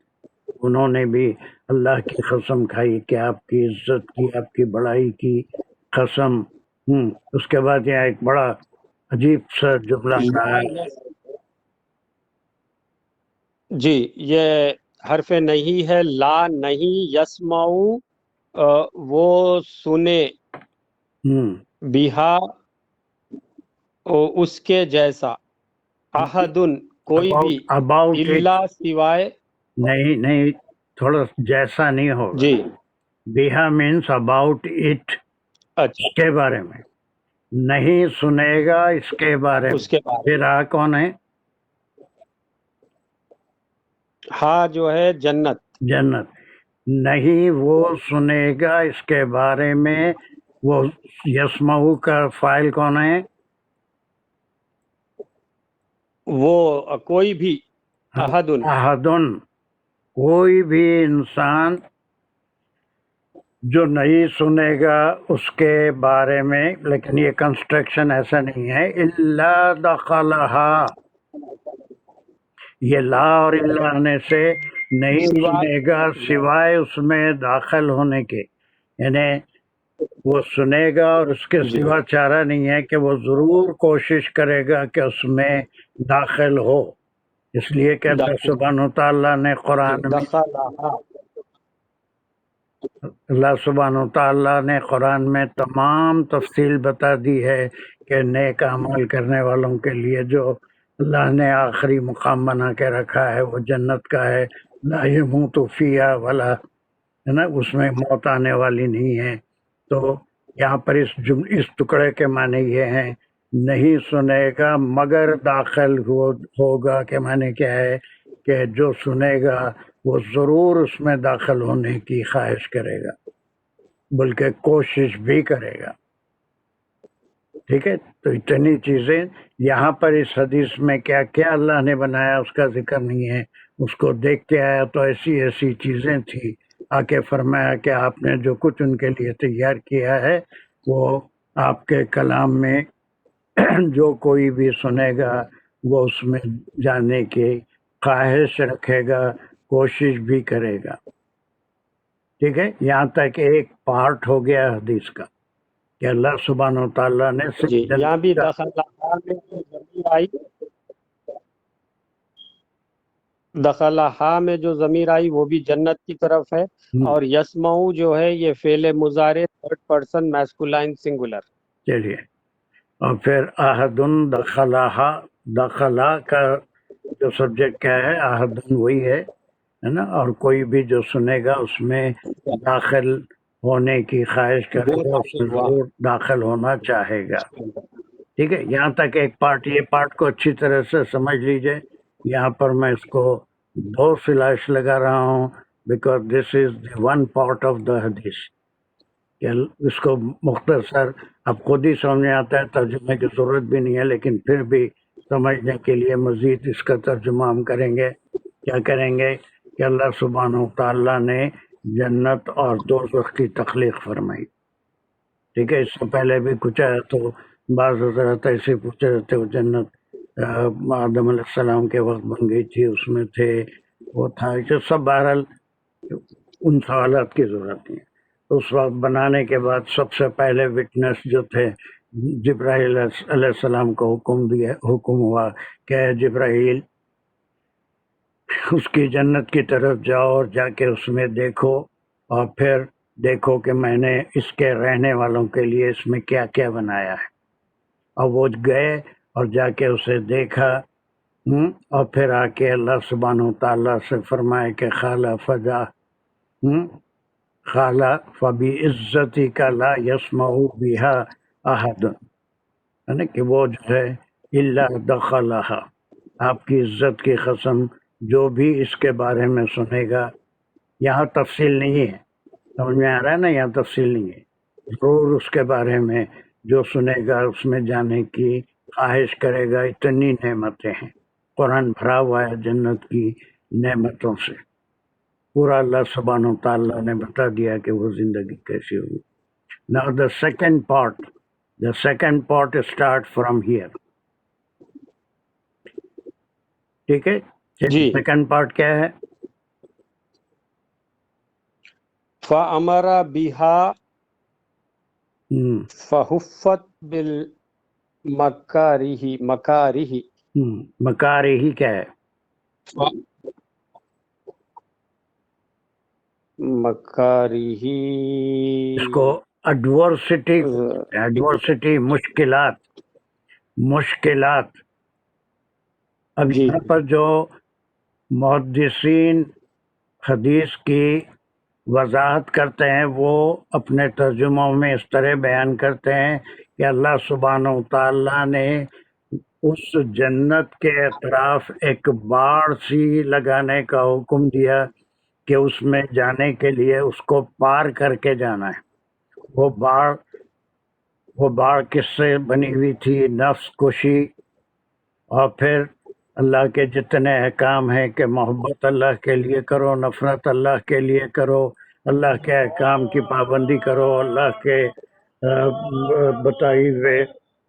انہوں نے بھی اللہ کی قسم کھائی کہ آپ کی عزت کی، آپ کی بڑائی کی قسم۔ اس کے بعد یہاں ایک بڑا عجیب سا جملہ آ رہا ہے، جی یہ حرف نہیں ہے، لا نہیں، یسمعو وہ سنے، بیہا اس کے جیسا، احدن کوئی بھی، اباؤٹ اٹ، الا سوائے، نہیں تھوڑا جیسا نہیں ہوگا، جی بیہا مینس اباؤٹ اٹ، اچھا، اس کے بارے میں نہیں سنے گا، اس کے بارے اس میں۔ کے بعد پھر کون ہے؟ ہاں جو ہے جنت، جنت، نہیں وہ سنے گا اس کے بارے میں، وہ یسمعو کا فاعل کون ہے؟ وہ کوئی بھی، احدن، احدن، کوئی بھی انسان جو نہیں سنے گا اس کے بارے میں، لیکن یہ کنسٹرکشن ایسا نہیں ہے، الا دخلہا، یہ لا اور الا آنے سے نہیں سوائے، سنے گا سوائے اس میں داخل ہونے کے، یعنی وہ سنے گا اور اس کے جی سوا چارہ نہیں ہے کہ وہ ضرور کوشش کرے گا کہ اس میں داخل ہو، اس لیے کہ اللہ داخل، سبحانہ و تعالیٰ نے جی قرآن میں، دخلہا، اللہ سبحانہ و تعالیٰ نے قرآن میں تمام تفصیل بتا دی ہے کہ نیک اعمال کرنے والوں کے لیے جو اللہ نے آخری مقام بنا کے رکھا ہے وہ جنت کا ہے، لا یموت فیہا ولا، ہے نا، اس میں موت آنے والی نہیں ہے۔ تو یہاں پر اس ٹکڑے کے معنی یہ ہیں، نہیں سنے گا مگر داخل ہوگا کے معنی کیا ہے کہ جو سنے گا وہ ضرور اس میں داخل ہونے کی خواہش کرے گا، بلکہ کوشش بھی کرے گا، ٹھیک ہے؟ تو اتنی چیزیں یہاں پر اس حدیث میں کیا کیا اللہ نے بنایا اس کا ذکر نہیں ہے، اس کو دیکھ کے آیا تو ایسی ایسی چیزیں تھی، آ کے فرمایا کہ آپ نے جو کچھ ان کے لیے تیار کیا ہے وہ آپ کے کلام میں جو کوئی بھی سنے گا وہ اس میں جانے کی خواہش رکھے گا، کوشش بھی کرے گا، ٹھیک ہے؟ یہاں تک ایک پارٹ ہو گیا حدیث کا کہ اللہ سبحانہ و تعالیٰ نے جی صرف یہاں جنت بھی کا، دخلہا میں جو ضمیر آئی، دخلہا میں جو ضمیر آئی وہ بھی جنت کی طرف ہے، اور یسمعو جو ہے یہ فعل مضارع تھرڈ پرسن میسکولائن سنگولر۔ چلیے، اور پھر احدن دخلہا، دخلا کا جو سبجیکٹ کیا ہے؟ احدن وہی ہے نا، اور کوئی بھی جو سنے گا اس میں داخل ہونے کی خواہش کرے وہ گا، اس داخل میں ہوا ضرور داخل ہونا چاہے گا، ٹھیک ہے؟ یہاں تک ایک پارٹ، یہ پارٹ کو اچھی طرح سے سمجھ لیجئے، یہاں پر میں اس کو دو سلاش لگا رہا ہوں، because this is the one part of the حدیث، کہ اس کو مختصر اب خود ہی سمجھ میں آتا ہے، ترجمے کی ضرورت بھی نہیں ہے، لیکن پھر بھی سمجھنے کے لیے مزید اس کا ترجمہ ہم کریں گے، کیا کریں گے کہ اللہ سبحانہ و تعالیٰ نے جنت اور دوزخ کی تخلیق فرمائی، ٹھیک ہے؟ اس سے پہلے بھی کچھ ہے تو بعض حضرات ایسے پوچھے رہتے وہ جنت آدم علیہ السلام کے وقت بن گئی تھی، اس میں تھے، وہ تھا، یہ سب بہرحال ان سوالات کی ضرورت نہیں ہے۔ اس وقت بنانے کے بعد سب سے پہلے وٹنس جو تھے جبرائیل علیہ السلام کو حکم ہوا کہ جبرائیل اس کی جنت کی طرف جاؤ اور جا کے اس میں دیکھو، اور پھر دیکھو کہ میں نے اس کے رہنے والوں کے لیے اس میں کیا کیا بنایا ہے۔ اور وہ گئے اور جا کے اسے دیکھا، اور پھر آ کے اللہ سبحانہ و تعالیٰ سے فرمائے کہ خالہ فجا خالہ فبی عزتی کا لا یسمع بہا احد، یعنی کہ وہ جو ہے الا دخلہا، آپ کی عزت کی قسم جو بھی اس کے بارے میں سنے گا، یہاں تفصیل نہیں ہے، سمجھ میں آ رہا ہے نا، یہاں تفصیل نہیں ہے، ضرور اس کے بارے میں جو سنے گا اس میں جانے کی خواہش کرے گا۔ اتنی نعمتیں ہیں، قرآن بھرا ہوا ہے جنت کی نعمتوں سے، پورا اللہ سبحانہ و تعالیٰ نے بتا دیا کہ وہ زندگی کیسی ہوگی۔ Now the second part start from here، ٹھیک ہے؟ جی۔ سیکنڈ پارٹ کیا ہے؟ فَأَمَرَ بِهَا فَحُفَّتْ مکارہ مکارہ کیا ہے؟ مکارہ اس کو ایڈورسٹی مشکلات۔ اب جی یہاں پر جو محدثین حدیث کی وضاحت کرتے ہیں وہ اپنے ترجموں میں اس طرح بیان کرتے ہیں کہ اللہ سبحانہ و تعالیٰ نے اس جنت کے اطراف ایک باڑ سی لگانے کا حکم دیا کہ اس میں جانے کے لیے اس کو پار کر کے جانا ہے۔ وہ باڑ کس سے بنی ہوئی تھی؟ نفس کشی، اور پھر اللہ کے جتنے احکام ہیں کہ محبت اللہ کے لیے کرو، نفرت اللہ کے لیے کرو، اللہ کے احکام کی پابندی کرو، اللہ کے بتائی ہوئے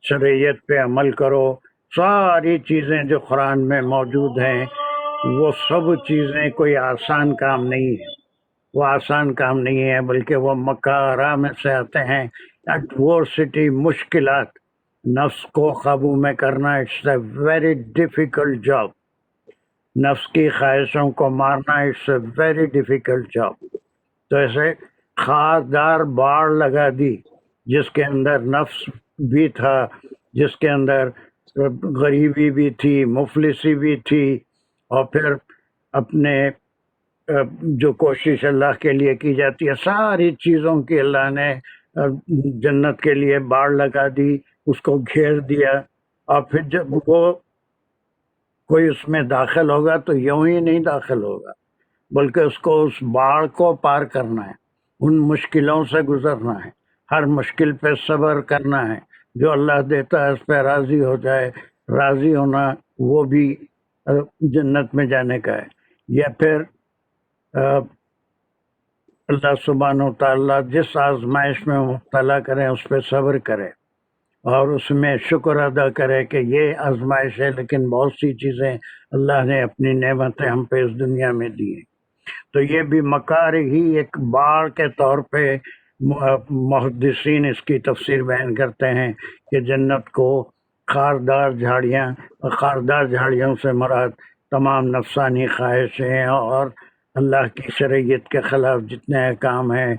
شریعت پہ عمل کرو، ساری چیزیں جو قرآن میں موجود ہیں وہ سب چیزیں کوئی آسان کام نہیں ہے، وہ آسان کام نہیں ہے، بلکہ وہ مکارہ میں سے آتے ہیں۔ ایڈورسٹی، مشکلات، نفس کو قابو میں کرنا، it's a very difficult job. نفس کی خواہشوں کو مارنا، it's a very difficult job. تو ایسے خاردار باڑ لگا دی جس کے اندر نفس بھی تھا، جس کے اندر غریبی بھی تھی، مفلسی بھی تھی، اور پھر اپنے جو کوشش اللہ کے لیے کی جاتی ہے، ساری چیزوں کی اللہ نے جنت کے لیے باڑ لگا دی، اس کو گھیر دیا۔ اور پھر جب وہ کوئی اس میں داخل ہوگا تو یوں ہی نہیں داخل ہوگا، بلکہ اس کو اس باڑ کو پار کرنا ہے، ان مشکلوں سے گزرنا ہے، ہر مشکل پہ صبر کرنا ہے، جو اللہ دیتا ہے اس پہ راضی ہو جائے۔ راضی ہونا وہ بھی جنت میں جانے کا ہے۔ یا پھر اللہ سبحانہ و تعالیٰ جس آزمائش میں مبتلا کریں اس پہ صبر کرے اور اس میں شکر ادا کرے کہ یہ آزمائش ہے، لیکن بہت سی چیزیں اللہ نے اپنی نعمتیں ہم پہ اس دنیا میں دی ہیں۔ تو یہ بھی مکارہ ہی ایک باڑ کے طور پہ محدثین اس کی تفسیر بیان کرتے ہیں کہ جنت کو خاردار جھاڑیوں سے مراد تمام نفسانی خواہشیں اور اللہ کی شریعت کے خلاف جتنے احکام ہیں،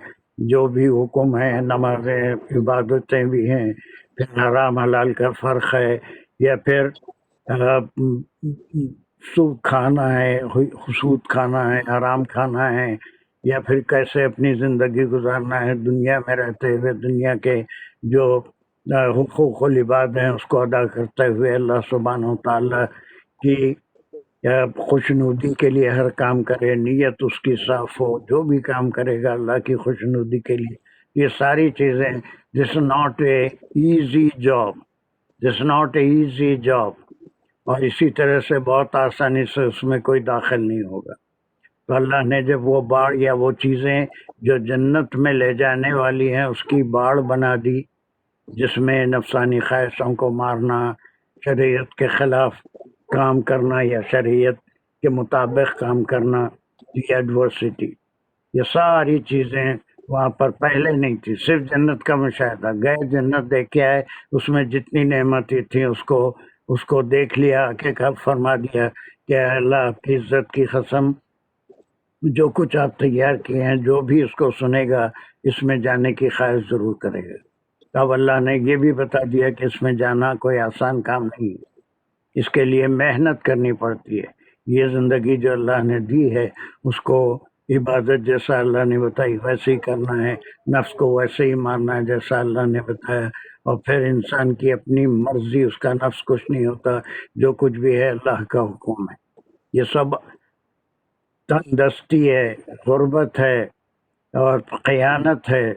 جو بھی حکم ہیں، نمازیں، عبادتیں بھی ہیں، پھر حرام حلال کا فرق ہے، یا پھر سود کھانا ہے، سود کھانا ہے، حرام کھانا ہے، یا پھر کیسے اپنی زندگی گزارنا ہے دنیا میں رہتے ہوئے، دنیا کے جو حقوق العباد ہیں اس کو ادا کرتے ہوئے اللہ سبحانہ و تعالیٰ کی خوشنودی کے لیے ہر کام کرے، نیت اس کی صاف ہو، جو بھی کام کرے گا اللہ کی خوشنودی کے لیے۔ یہ ساری چیزیں this not a easy job, اور اسی طرح سے بہت آسانی سے اس میں کوئی داخل نہیں ہوگا۔ تو اللہ نے جب وہ باڑ یا وہ چیزیں جو جنت میں لے جانے والی ہیں اس کی باڑ بنا دی، جس میں نفسانی خواہشوں کو مارنا، شریعت کے خلاف کام کرنا یا شریعت کے مطابق کام کرنا، یہ ایڈورسٹی، یہ ساری چیزیں وہاں پر پہلے نہیں تھی، صرف جنت کا مشاہدہ، گئے جنت دیکھ کے آئے، اس میں جتنی نعمتیں تھیں اس کو اس کو دیکھ لیا کہ کب فرما دیا کہ اے اللہ آپ کی عزت کی قسم، جو کچھ آپ تیار کیے ہیں جو بھی اس کو سنے گا اس میں جانے کی خواہش ضرور کرے گا۔ تب اللہ نے یہ بھی بتا دیا کہ اس میں جانا کوئی آسان کام نہیں ہے، اس کے لیے محنت کرنی پڑتی ہے۔ یہ زندگی جو اللہ نے دی ہے اس کو عبادت جیسا اللہ نے بتائی ویسے ہی کرنا ہے، نفس کو ویسے ہی مارنا ہے جیسا اللہ نے بتایا، اور پھر انسان کی اپنی مرضی، اس کا نفس کچھ نہیں ہوتا، جو کچھ بھی ہے اللہ کا حکم ہے۔ یہ سب تنگ دستی ہے، غربت ہے، اور خیانت ہے،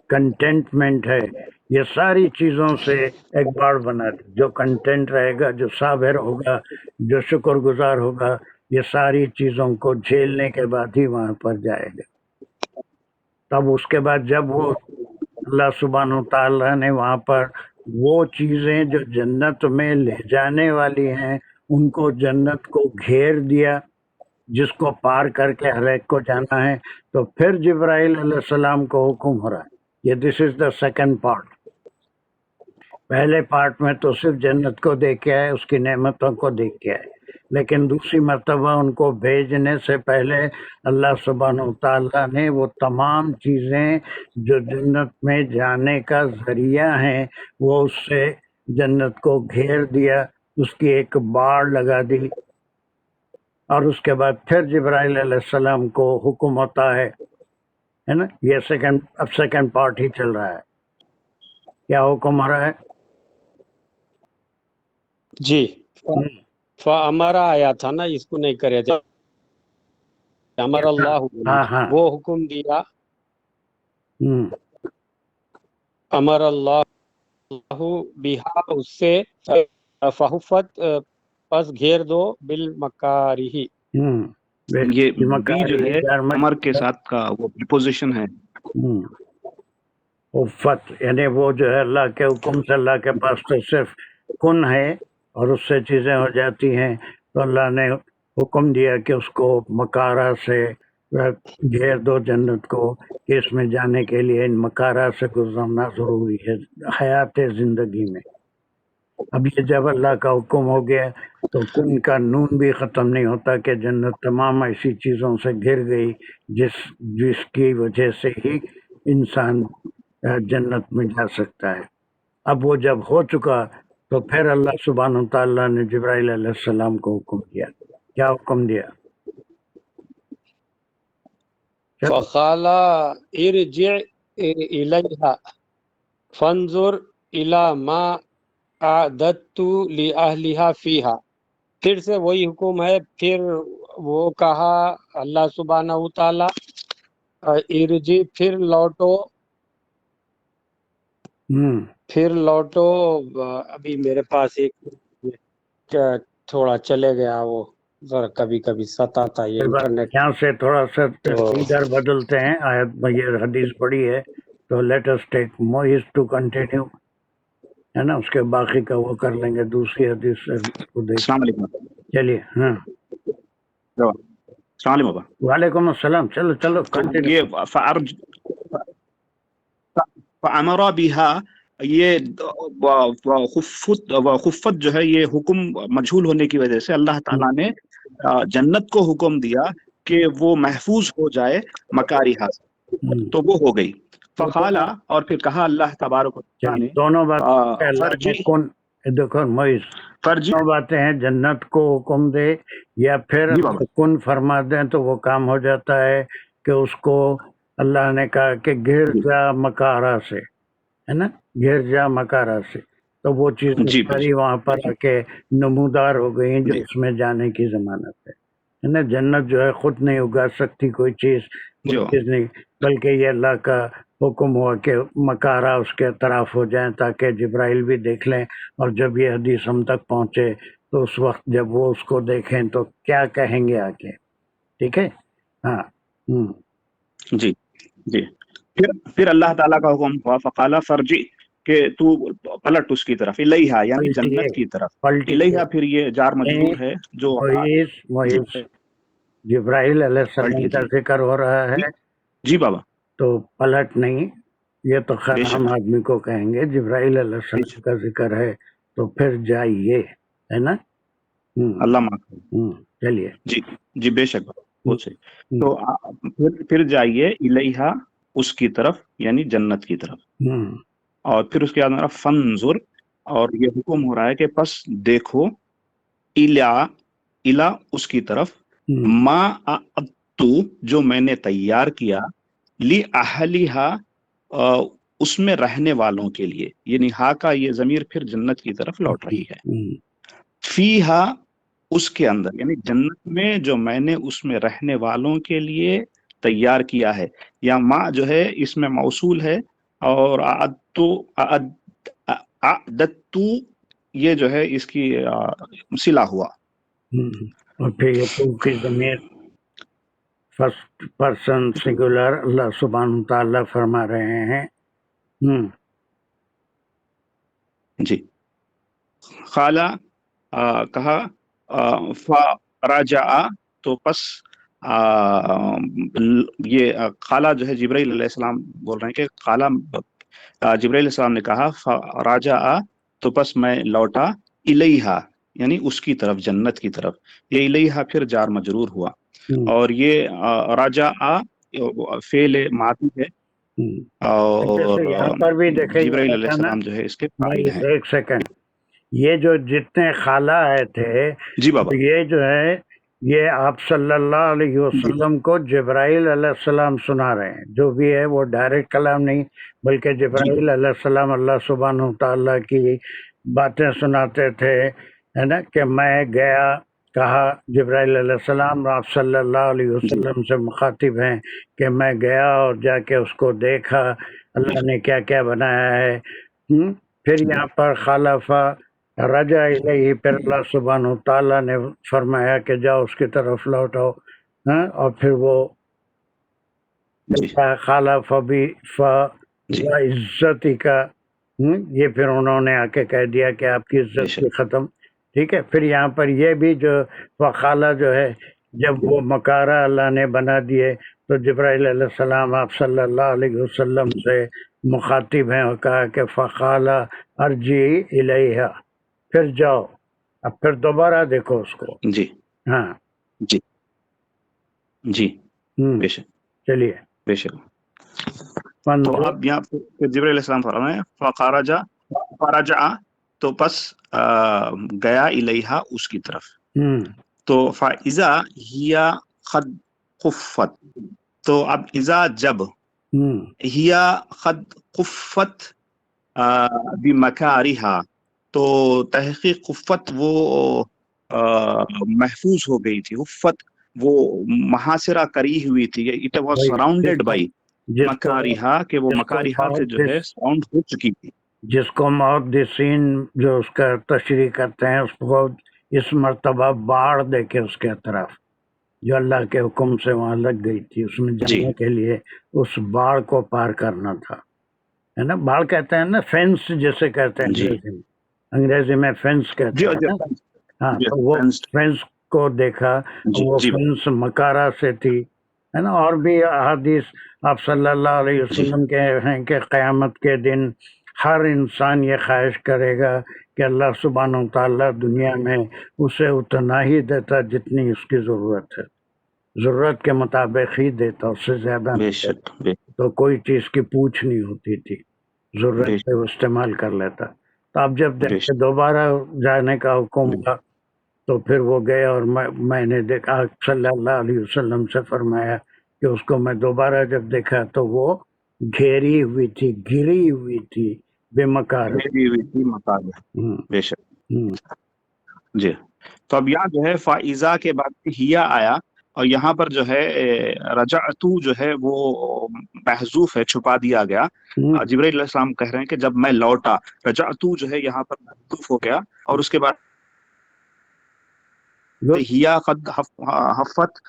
کنٹینٹمنٹ ہے، یہ ساری چیزوں سے ایک باڑ بنا دی۔ جو کنٹینٹ رہے گا، جو صابر ہوگا، جو شکر گزار ہوگا، یہ ساری چیزوں کو جھیلنے کے بعد ہی وہاں پر جائے گا۔ تب اس کے بعد جب وہ اللہ سبحانہ و تعالیٰ نے وہاں پر وہ چیزیں جو جنت میں لے جانے والی ہیں ان کو جنت کو گھیر دیا، جس کو پار کر کے ہر ایک کو جانا ہے، تو پھر جبرائیل علیہ السلام کو حکم ہو رہا ہے۔ یہ دس از دا سیکنڈ پارٹ۔ پہلے پارٹ میں تو صرف جنت کو دیکھ کے آئے، اس کی نعمتوں کو دیکھ کے آئے، لیکن دوسری مرتبہ ان کو بھیجنے سے پہلے اللہ سبحانہ و تعالیٰ نے وہ تمام چیزیں جو جنت میں جانے کا ذریعہ ہیں وہ اس سے جنت کو گھیر دیا، اس کی ایک باڑ لگا دی، اور اس کے بعد پھر جبرائیل علیہ السلام کو حکم ہوتا ہے نا۔ یہ سیکنڈ پارٹ ہی چل رہا ہے۔ کیا حکم ہو رہا ہے؟ جی فَأَمَرَ آیا تھا نا، اس کو نہیں کرے تھے، امر اللہ، ہاں وہ حکم دیا، امر اللہ بہا، اس سے، فحفت، پس گھیر دو، بالمکارہ، یہ بھی جو ہے امر کے ساتھ کا وہ پریپوزیشن ہے۔ حفت یعنی وہ جو ہے اللہ کے حکم سے، اللہ کے پاس تو صرف کن ہے اور اس سے چیزیں ہو جاتی ہیں، تو اللہ نے حکم دیا کہ اس کو مکارہ سے گھیر دو جنت کو، کہ اس میں جانے کے لیے ان مکارہ سے گزرنا ضروری ہے حیات زندگی میں۔ اب یہ جب اللہ کا حکم ہو گیا تو کن کا نون بھی ختم نہیں ہوتا کہ جنت تمام ایسی چیزوں سے گھر گئی جس کی وجہ سے ہی انسان جنت میں جا سکتا ہے۔ اب وہ جب ہو چکا تو پھر اللہ سبحانہ و تعالیٰ نے جبرائیل علیہ السلام کو حکم دیا۔ کیا حکم دیا؟ فقال ارجع الیہا فانظر الی ما اعددت لأہلہا فیہا، پھر سے وہی حکم ہے، پھر وہ کہا اللہ سبحانہ و تعالی ارجع، پھر لوٹو، ابھی میرے پاس ایک تھوڑا چلے گیا، وہ ذرا کبھی کبھی ستاتا یہ انٹرنیٹ۔ یہاں سے تھوڑا سا ادھر بدلتے ہیں، آیت میں یہ حدیث پڑھی ہے تو let us take Moiz to continue, ہے نا، اس کے باقی کا وہ کر لیں گے دوسری حدیث سے کو دیکھ۔ السلام علیکم۔ چلیے، ہاں السلام علیکم بابا۔ وعلیکم السلام۔ چلو کنٹینیو۔ یہ فَأَمَرَ بِهَا، یہ خفت جو ہے یہ حکم مجہول ہونے کی وجہ سے اللہ تعالیٰ نے جنت کو حکم دیا کہ وہ محفوظ ہو جائے مکارہا سے، تو وہ ہو گئی۔ فقالا، اور پھر کہا اللہ تبارک و تعالیٰ نے، دونوں باتیں کون، دیکھو موئز، دونوں باتیں ہیں، جنت کو حکم دے یا پھر کن فرما دیں تو وہ کام ہو جاتا ہے کہ اس کو اللہ نے کہا کہ گر جا مکارہ سے، ہے نا، گر جا مکارہ سے، تو وہ چیز ساری وہاں پر آ کے نمودار ہو گئی جو اس میں جانے کی ضمانت ہے نا۔ جنت جو ہے خود نہیں اگا سکتی کوئی چیز نہیں، بلکہ یہ اللہ کا حکم ہوا کہ مکارہ اس کے اطراف ہو جائیں تاکہ جبرائیل بھی دیکھ لیں، اور جب یہ حدیث ہم تک پہنچے تو اس وقت جب وہ اس کو دیکھیں تو کیا کہیں گے آ کے، ٹھیک ہے۔ ہاں جی پھر اللہ تعالیٰ کا حکم ہوا، فقالا فرجی، کہ تو پلٹ اس کی طرف، الیہا یعنی جنت کی طرف، الیہا پھر یہ جار مجرور ہے جو جبرائیل علیہ السلام کا ذکر ہو رہا ہے۔ جی بابا، تو پلٹ نہیں، یہ تو خیر عام آدمی کو کہیں گے، جبرائیل علیہ السلام کا ذکر ہے تو پھر جائیے، ہے نا؟ اللہ معاف کرے۔ چلیے۔ جی بے شک بہت صحیح۔ تو پھر جائیے الیہا، اس کی طرف، یعنی جنت کی طرف۔ اور پھر اس کے بعد فنظر، اور یہ حکم ہو رہا ہے کہ پس دیکھو، الا اس کی طرف، ما اعدت جو میں نے تیار کیا، لی اہلیہا اس میں رہنے والوں کے لیے، یعنی ہا کا یہ ضمیر پھر جنت کی طرف لوٹ رہی ہے۔ فیہا اس کے اندر، یعنی جنت میں جو میں نے اس میں رہنے والوں کے لیے تیار کیا ہے، یا ما جو ہے اس میں موصول ہے، اور اعددت یہ جو ہے اس کی صلہ ہوا۔ اور پھر یہ تو کی ضمیر فرسٹ پرسن سنگولر اللہ سبحانہ تعالیٰ فرما رہے ہیں۔ جی، خالا کہا، فرجع تو پس یہ خالہ جو ہے جبرائیل علیہ السلام بول رہے ہیں کہ خالہ جبرائیل علیہ السلام نے کہا، فرجع تو پس میں لوٹا، الیہا یعنی اس کی طرف، جنت کی طرف۔ یہ الیہا پھر جار مجرور ہوا، اور یہ رجع فعل ماضی ہے، اور یہاں پر بھی دیکھیں جبرائیل علیہ السلام جو ہے اس کے فاعل ہیں۔ ایک سیکنڈ، یہ جو جتنے خالہ آئے تھے، جی بابا، یہ جو ہے یہ آپ صلی اللہ علیہ وسلم کو جبرائیل علیہ السلام سنا رہے ہیں۔ جو بھی ہے وہ ڈائریکٹ کلام نہیں، بلکہ جبرائیل علیہ السلام اللہ سبحانہ تعالیٰ کی باتیں سناتے تھے، ہے نا؟ کہ میں گیا، کہا جبرائیل علیہ السلام آپ صلی اللہ علیہ وسلم سے مخاطب ہیں کہ میں گیا اور جا کے اس کو دیکھا، اللہ نے کیا کیا بنایا ہے۔ پھر یہاں پر خالفہ رجع الیہ، پھر اللہ سبحانہ تعالیٰ نے فرمایا کہ جاؤ اس کی طرف لوٹو، اور پھر وہ خالفہ بھی عزتی کا، یہ پھر انہوں نے آ کے کہہ دیا کہ آپ کی عزت کی ختم، ٹھیک ہے۔ پھر یہاں پر یہ بھی جو وخالہ جو ہے، جب وہ مکارہ اللہ نے بنا دیے تو جبرائیل علیہ السلام آپ صلی اللہ علیہ وسلم سے مخاطب ہیں اور کہا کہ فقالہ ارجعی الیہا، پھر جاؤ، اب پھر دوبارہ دیکھو اس کو۔ جی ہاں جی جی بے شک، چلیے۔ بے شک۔ تو اب یہاں پہ جبرائیل علیہ السلام فرمائے فرجع تو پس گیا الیہا اس کی طرف۔ تو فاذا ہی قد خفت، تو اب اذا جب، ہی قد خفت بمکارہا، تو تحقیق خفت وہ محفوظ ہو گئی تھی، خفت وہ محاصرہ کری ہوئی تھی، اٹ واز سراؤنڈیڈ بائی مکارہا، کہ وہ مکارہا سے جو ہے سراؤنڈ ہو چکی تھی۔ جس کو محدثین جو اس کا تشریح کرتے ہیں، اس کو اس مرتبہ باڑ دے کے اس کے طرف جو اللہ کے حکم سے وہاں لگ گئی تھی، اس میں جانے کے لیے اس باڑ کو پار کرنا تھا، ہے نا؟ باڑ کہتے ہیں نا، فینس جسے کہتے ہیں انگریزی میں فینس کہتے ہیں۔ ہاں، تو وہ فینس کو دیکھا، وہ فینس مکارہ سے تھی، ہے نا؟ اور بھی احادیث آپ صلی اللہ علیہ وسلم کے ہیں کہ قیامت کے دن ہر انسان یہ خواہش کرے گا کہ اللہ سبحانہ تعالیٰ دنیا میں اسے اتنا ہی دیتا جتنی اس کی ضرورت ہے، ضرورت کے مطابق ہی دیتا، اس سے زیادہ نہیں، تو کوئی چیز کی پوچھ نہیں ہوتی تھی، ضرورت پہ وہ استعمال کر لیتا۔ تو اب جب دیکھے دوبارہ جانے کا حکم ہوا تو پھر وہ گئے، اور میں نے دیکھا صلی اللہ علیہ وسلم سے فرمایا کہ اس کو میں دوبارہ جب دیکھا تو وہ گھیری ہوئی تھی، گری ہوئی تھی، بے مکار، بے شک۔ جی، تو اب یہاں جو ہے فائزہ کے بعد ہیا آیا، اور یہاں پر جو ہے رجعتو جو ہے وہ محذوف ہے، چھپا دیا گیا۔ جبرائیل علیہ السلام کہہ رہے ہیں کہ جب میں لوٹا، رجعتو جو ہے یہاں پر محذوف ہو گیا، اور اس کے بعد ہیا قد حفت،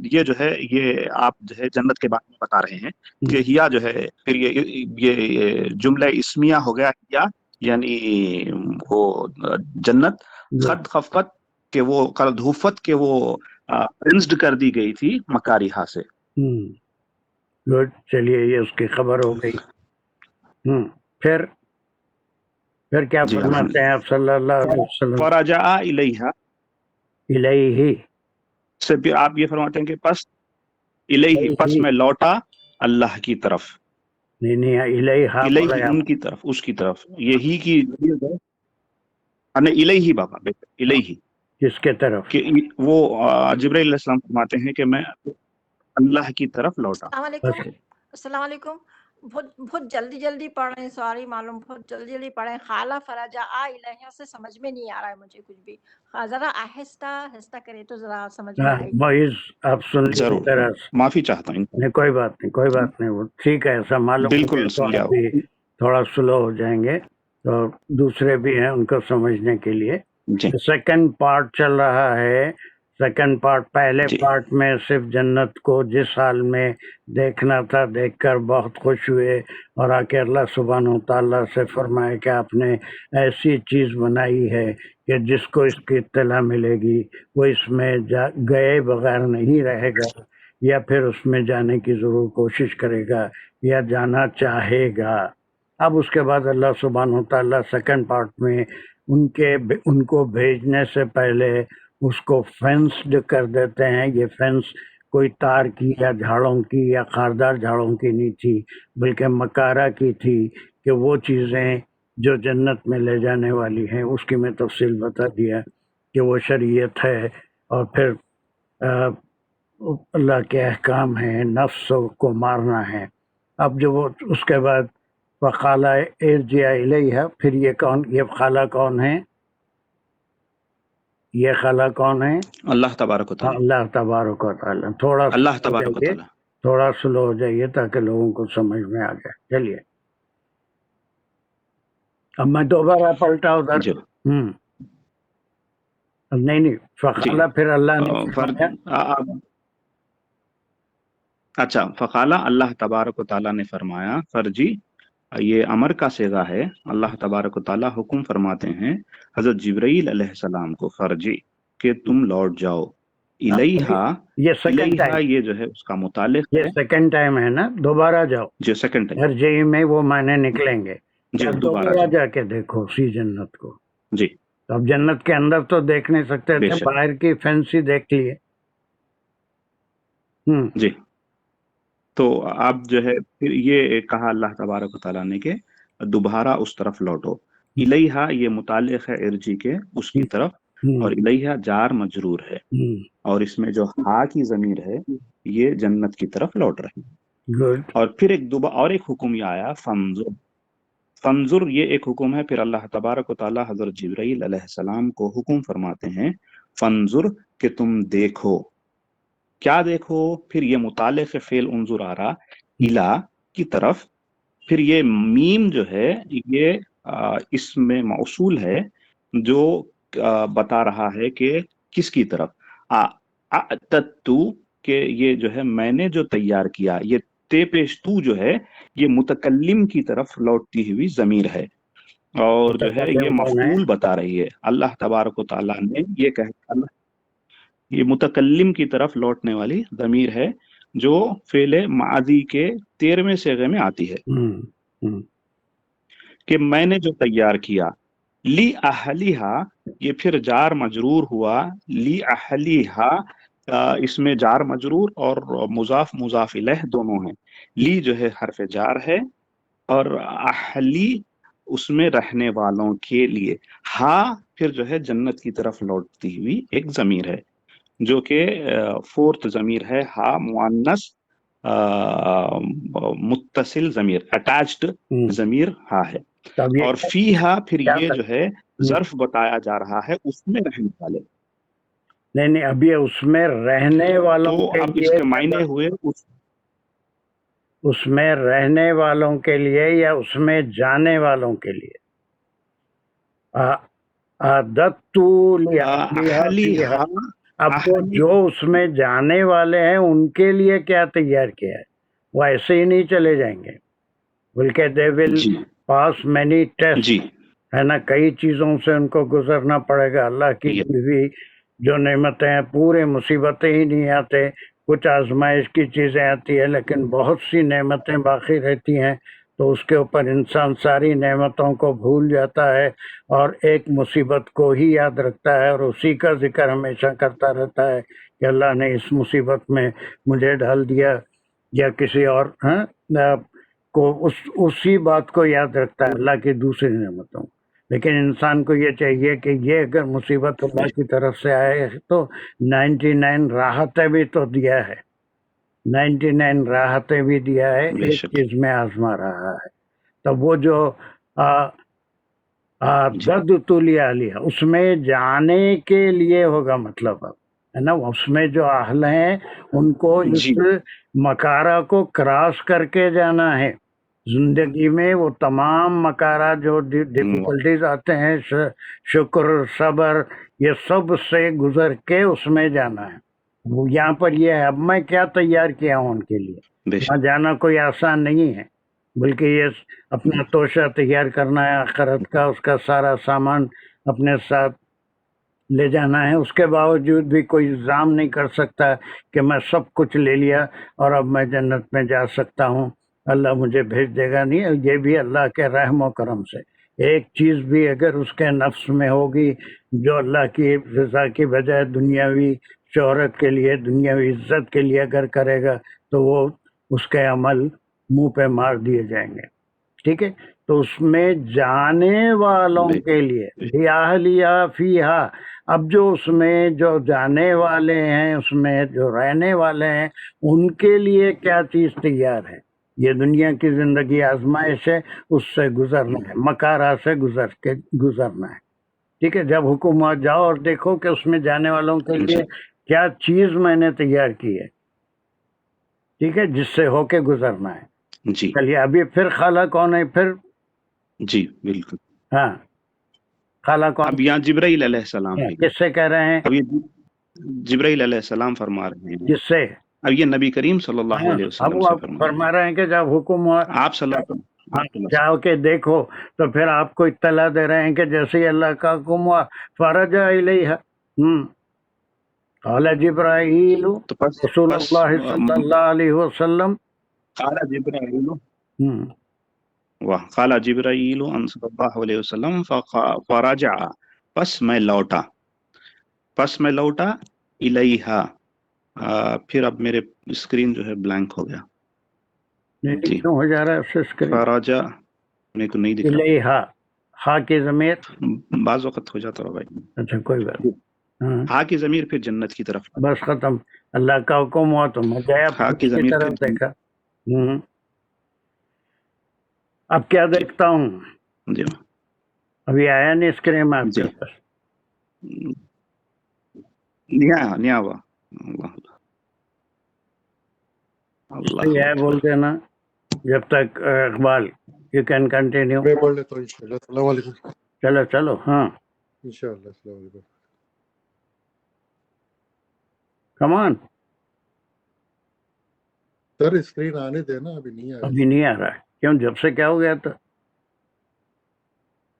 یہ جو ہے یہ آپ جو ہے جنت کے بارے میں بتا رہے ہیں کہ ہیا جو ہے پھر یہ جملہ اسمیہ ہو گیا، ہیا یعنی وہ جنت، قد خفت کہ وہ قد حفت کہ وہ پرنسڈ کر دی گئی تھی مکارہا سے۔ گڈ، چلیے یہ اس کی خبر ہو گئی۔ پھر پھر کیا جی فرماتے ہیں آپ صلی اللہ علیہ وسلم؟ فرجع الیہا، الیہ سے پھر آپ یہ فرماتے ہیں کہ پس الیہ، پس میں لوٹا اللہ کی طرف، نہیں الیہ الیہ ان کی طرف، اس کی طرف، یہی کی الیہ بابا الیہ، کس کے طرف؟ کہ وہ جبرائیل علیہ السلام فرماتے ہیں کہ میں اللہ کی طرف لوٹا۔ السلام علیکم، السلام علیکم۔ بہت جلدی جلدی پڑھ رہے ہیں، سوری معلوم، بہت جلدی جلدی پڑھ رہے ہیں۔ خالہ فرجا الیہ سے سمجھ میں نہیں آ رہا ہے مجھے کچھ بھی، ذرا آہستہ آہستہ کرے تو ذرا سمجھ میں آئے گی۔ معیز آپ سن لیجیے ضرور، ذرا، معافی چاہتا ہوں۔ نہیں کوئی بات نہیں، کوئی بات نہیں، وہ ٹھیک ہے، ایسا معلوم بالکل ہے تو سمجھا، آپ بھی تھوڑا سلو ہو جائیں گے تو دوسرے بھی ہیں ان کو سمجھنے کے لیے۔ جی سیکنڈ پارٹ چل رہا ہے، سیکنڈ پارٹ پہلے جی پارٹ میں صرف جنت کو جس حال میں دیکھنا تھا دیکھ کر بہت خوش ہوئے اور آ کے اللہ سبحانہ و تعالیٰ سے فرمائے کہ آپ نے ایسی چیز بنائی ہے کہ جس کو اس کی اطلاع ملے گی وہ اس میں گئے بغیر نہیں رہے گا، یا پھر اس میں جانے کی ضرور کوشش کرے گا یا جانا چاہے گا۔ اب اس کے بعد اللہ سبحانہ و تعالیٰ سیکنڈ پارٹ میں ان کو بھیجنے سے پہلے اس کو فینسڈ کر دیتے ہیں۔ یہ فینس کوئی تار کی یا جھاڑوں کی یا خاردار جھاڑوں کی نہیں تھی، بلکہ مکارہ کی تھی، کہ وہ چیزیں جو جنت میں لے جانے والی ہیں اس کی میں تفصیل بتا دیا کہ وہ شریعت ہے، اور پھر اللہ کے احکام ہیں، نفس کو مارنا ہے۔ اب جو وہ اس کے بعد وقالہ ارجع الیہ، پھر یہ خالہ کون ہے؟ یہ خالہ کون ہے؟ اللہ تبارک و تعالیٰ، اللہ تبارک و تعالیٰ۔ تھوڑا اللہ تبارک و تعالیٰ۔ تھوڑا سلو ہو جائیے تاکہ لوگوں کو سمجھ میں آ جائے۔ چلیے اب میں دوبارہ پلٹا ادھر۔ جی نہیں فقالہ پھر اللہ نے اچھا، فقالہ اللہ تبارک و تعالیٰ نے فرمایا، فرجی یہ امر کا صیغہ ہے، اللہ تبارک و تعالیٰ حکم فرماتے ہیں حضرت جبرائیل علیہ السلام کو، فرجی کہ تم لوٹ جاؤ، الیہا، یہ سیکنڈ الیہا ٹائم، یہ جو ہے اس کا متعلق یہ ہے، سیکنڈ ٹائم ہے نا، دوبارہ جاؤ، جو سیکنڈ ٹائم، ارجعی میں وہ معنی نکلیں گے، جی دوبارہ جا کے دیکھو اسی جنت کو۔ جی تو اب جنت کے اندر تو دیکھ نہیں سکتے بے تھے، شک، باہر کی فینسی دیکھ لیے۔ جی تو اب جو ہے پھر یہ کہا اللہ تبارک و تعالیٰ نے کہ دوبارہ اس طرف لوٹو، الیہا یہ متعلق ہے ارجی کے، اس کی طرف، اور الیہا جار مجرور ہے، اور اس میں جو ہا کی ضمیر ہے یہ جنت کی طرف لوٹ رہی ہے۔ گڈ۔ اور پھر ایک حکم یہ آیا، فنظر، فنظر یہ ایک حکم ہے، پھر اللہ تبارک و تعالیٰ حضرت جبرائیل علیہ السلام کو حکم فرماتے ہیں، فنظر کہ تم دیکھو، کیا دیکھو؟ پھر یہ متعلق فعل انظر آ رہا، الا کی طرف، پھر یہ میم جو ہے یہ اس میں موصول ہے جو بتا رہا ہے کہ کس کی طرف، اعتدتو کہ یہ جو ہے میں نے جو تیار کیا، یہ تے پیش تو جو ہے یہ متکلم کی طرف لوٹتی ہوئی ضمیر ہے، اور جو ہے یہ مفعول بتا رہی ہے، اللہ تبارک و تعالیٰ نے یہ یہ متکلم کی طرف لوٹنے والی ضمیر ہے جو فعل ماضی کے 13ویں صیغے میں آتی ہے، کہ میں نے جو تیار کیا، لی اہلیہا یہ پھر جار مجرور ہوا، لی اہلیہا اس میں جار مجرور اور مضاف مضاف الیہ دونوں ہیں، لی جو ہے حرف جار ہے اور اہلی اس میں رہنے والوں کے لیے، ہا پھر جو ہے جنت کی طرف لوٹتی ہوئی ایک ضمیر ہے جو کہ فورتھ ضمیر ہے، ہا مؤنث متصل ضمیر، اٹیچڈ ضمیر ہا ہے، اور فی ہا پھر یہ جو ہے ظرف بتایا جا رہا ہے اس میں رہنے والے، نہیں اب یہ اس میں رہنے والوں تو کے اب اس لیے کے معنی ہوئے اس میں رہنے والوں کے لیے یا اس میں جانے والوں کے لیے، اب وہ جو اس میں جانے والے ہیں ان کے لیے کیا تیار کیا ہے؟ وہ ایسے ہی نہیں چلے جائیں گے، بلکہ دے ول پاس مینی ٹیسٹ، ہے نا، کئی چیزوں سے ان کو گزرنا پڑے گا۔ اللہ کی دی ہوئی جو نعمتیں ہیں، پورے مصیبتیں ہی نہیں آتے، کچھ آزمائش کی چیزیں آتی ہیں، لیکن بہت سی نعمتیں باقی رہتی ہیں، تو اس کے اوپر انسان ساری نعمتوں کو بھول جاتا ہے اور ایک مصیبت کو ہی یاد رکھتا ہے اور اسی کا ذکر ہمیشہ کرتا رہتا ہے کہ اللہ نے اس مصیبت میں مجھے ڈال دیا، یا کسی اور کو اسی بات کو یاد رکھتا ہے، اللہ کی دوسری نعمتوں۔ لیکن انسان کو یہ چاہیے کہ یہ اگر مصیبت اللہ کی طرف سے آئے تو 99 راحتیں بھی تو دیا ہے، 99 راحتیں بھی دیا ہے، بے ایک شک چیز میں آزما رہا ہے۔ تو وہ جو دد تولی علیہ، اس میں جانے کے لیے ہوگا، مطلب ہے نا، اس میں جو اہل ہیں ان کو اس جی مکارہ کو کراس کر کے جانا ہے۔ زندگی میں وہ تمام مکارہ جو ڈیفیکلٹیز آتے ہیں، شکر، صبر، یہ سب سے گزر کے اس میں جانا ہے۔ وہ یہاں پر یہ ہے، اب میں کیا تیار کیا ہوں ان کے لیے، بے شک وہاں جانا کوئی آسان نہیں ہے، بلکہ یہ اپنا توشہ تیار کرنا ہے آخرت کا، اس کا سارا سامان اپنے ساتھ لے جانا ہے۔ اس کے باوجود بھی کوئی الزام نہیں کر سکتا کہ میں سب کچھ لے لیا اور اب میں جنت میں جا سکتا ہوں، اللہ مجھے بھیج دے گا، نہیں۔ یہ بھی اللہ کے رحم و کرم سے ایک چیز بھی اگر اس کے نفس میں ہوگی جو اللہ کی رضا کی بجائے دنیاوی شہرت کے لیے، دنیاوی عزت کے لیے اگر کرے گا تو وہ اس کے عمل منہ پہ مار دیے جائیں گے، ٹھیک ہے۔ تو اس میں جانے والوں کے لیے لِأَهْلِهَا فِيهَا، اب جو اس میں جو جانے والے ہیں، اس میں جو رہنے والے ہیں، ان کے لیے کیا چیز تیار ہے؟ یہ دنیا کی زندگی آزمائش ہے، اس سے گزرنا ہے، مکارہ سے گزرنا ہے، ٹھیک ہے۔ جب حکم ہوا جاؤ اور دیکھو کہ اس میں جانے والوں کے لیے کیا چیز میں نے تیار کی ہے، ٹھیک ہے، جس سے ہو کے گزرنا ہے۔ جی چلیے ابھی پھر خالہ کون ہے؟ پھر جی بالکل، ہاں، خالہ کون؟ اب یہاں جبرائیل علیہ السلام ہے، کس سے کہہ رہے ہیں؟ اب یہ جبرائیل علیہ السلام فرما رہے ہیں، جس سے اب یہ نبی کریم صلی اللہ علیہ اب وسلم وہ سے فرما رہے فرما رہے ہیں کہ جب حکم ہوا ہیں، آپ صلی اللہ علیہ وسلم جاؤ کے دیکھو، تو پھر آپ کو اطلاع دے رہے ہیں کہ جیسے ہی اللہ کا حکم ہوا فرجع الیہ، قال جبرائیل تو پس رسول اللہ صلی اللہ علیہ وسلم، قال جبرائیل ہم، قال جبرائیل صلی اللہ علیہ وسلم فرجع، پس میں لوٹا الیہا، پھر اب میرے اسکرین جو ہے بلینک ہو گیا، نہیں کیوں ہو جا رہا ہے اس اسکرین؟ فرجع میرے کو نہیں دکھ رہا، الیہا، ہا کی ضمیر، بعض وقت ہو جاتا ہے بھائی، اچھا کوئی بات نہیں، ہاں ہاں کی ضمیر پھر جنت کی طرف، بس ختم، اللہ کا حکم ہوا تو میں گیا، ہاں کی اس کی ضمیر طرف پھر دیکھا۔ اب کیا دیکھتا ہوں؟ جی ابھی آیا نہیں اسکرین میں آپ جی کے پاس؟ نیا ہوا، صحیح ہے، بول دینا جب تک اقبال یو کین کنٹینیو۔ میں پڑھ لیتا ہوں انشاءاللہ۔ السلام علیکم۔ چلو ہاں انشاءاللہ السلام علیکم۔ کمان، سر اسکرین آنے دینا، ابھی نہیں آیا۔ ابھی نہیں آ رہا ہے، کیوں؟ جب سے کیا ہو گیا تھا؟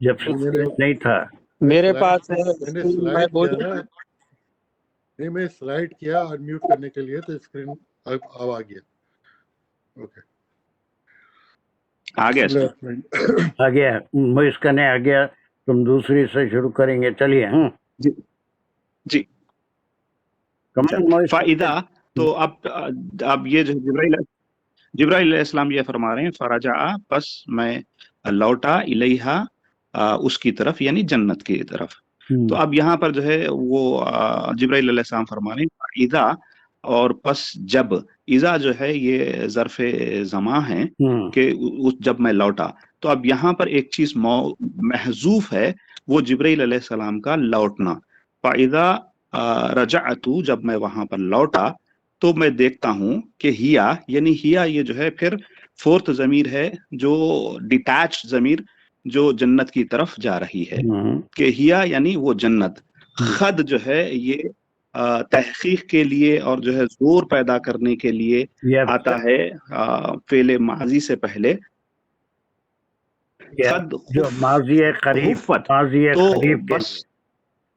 جب سے نہیں تھا میرے پاس ہے، میں نے میں سلائیڈ بول کیا نا، نہیں میں سلائیڈ کیا اور میوٹ کرنے کے لیے، تو اسکرین اب آ گیا۔ اوکے آ گیا آ گیا، میں اس کا نہیں آ گیا، تم دوسری سے شروع کریں گے، چلیے۔ ہاں جی کمان فائدہ، تو اب یہ جو جبرائیل علیہ السلام یہ فرما رہے ہیں، فرجع، پس میں لوٹا الیہا، اس کی طرف، یعنی جنت کی طرف۔ تو اب یہاں پر جو ہے وہ جبرائیل علیہ السلام فرما رہے ہیں اذا، اور پس جب، اذا جو ہے یہ ظرف زماں ہے کہ جب میں لوٹا، تو اب یہاں پر ایک چیز محذوف ہے، وہ جبرائیل علیہ السلام کا لوٹنا۔ فَإِذَا رَجَعْتُ، جب میں وہاں پر لوٹا تو میں دیکھتا ہوں کہ ہیا، یعنی ہیا یہ جو ہے پھر فورتھ ضمیر ہے، جو ڈیٹیچ ضمیر جو جنت کی طرف جا رہی ہے، کہ ہیا یعنی وہ جنت۔ خد جو ہے یہ تحقیق کے لیے اور جو ہے زور پیدا کرنے کے لیے آتا ہے فعل ماضی سے پہلے، خد جو ماضی قریب،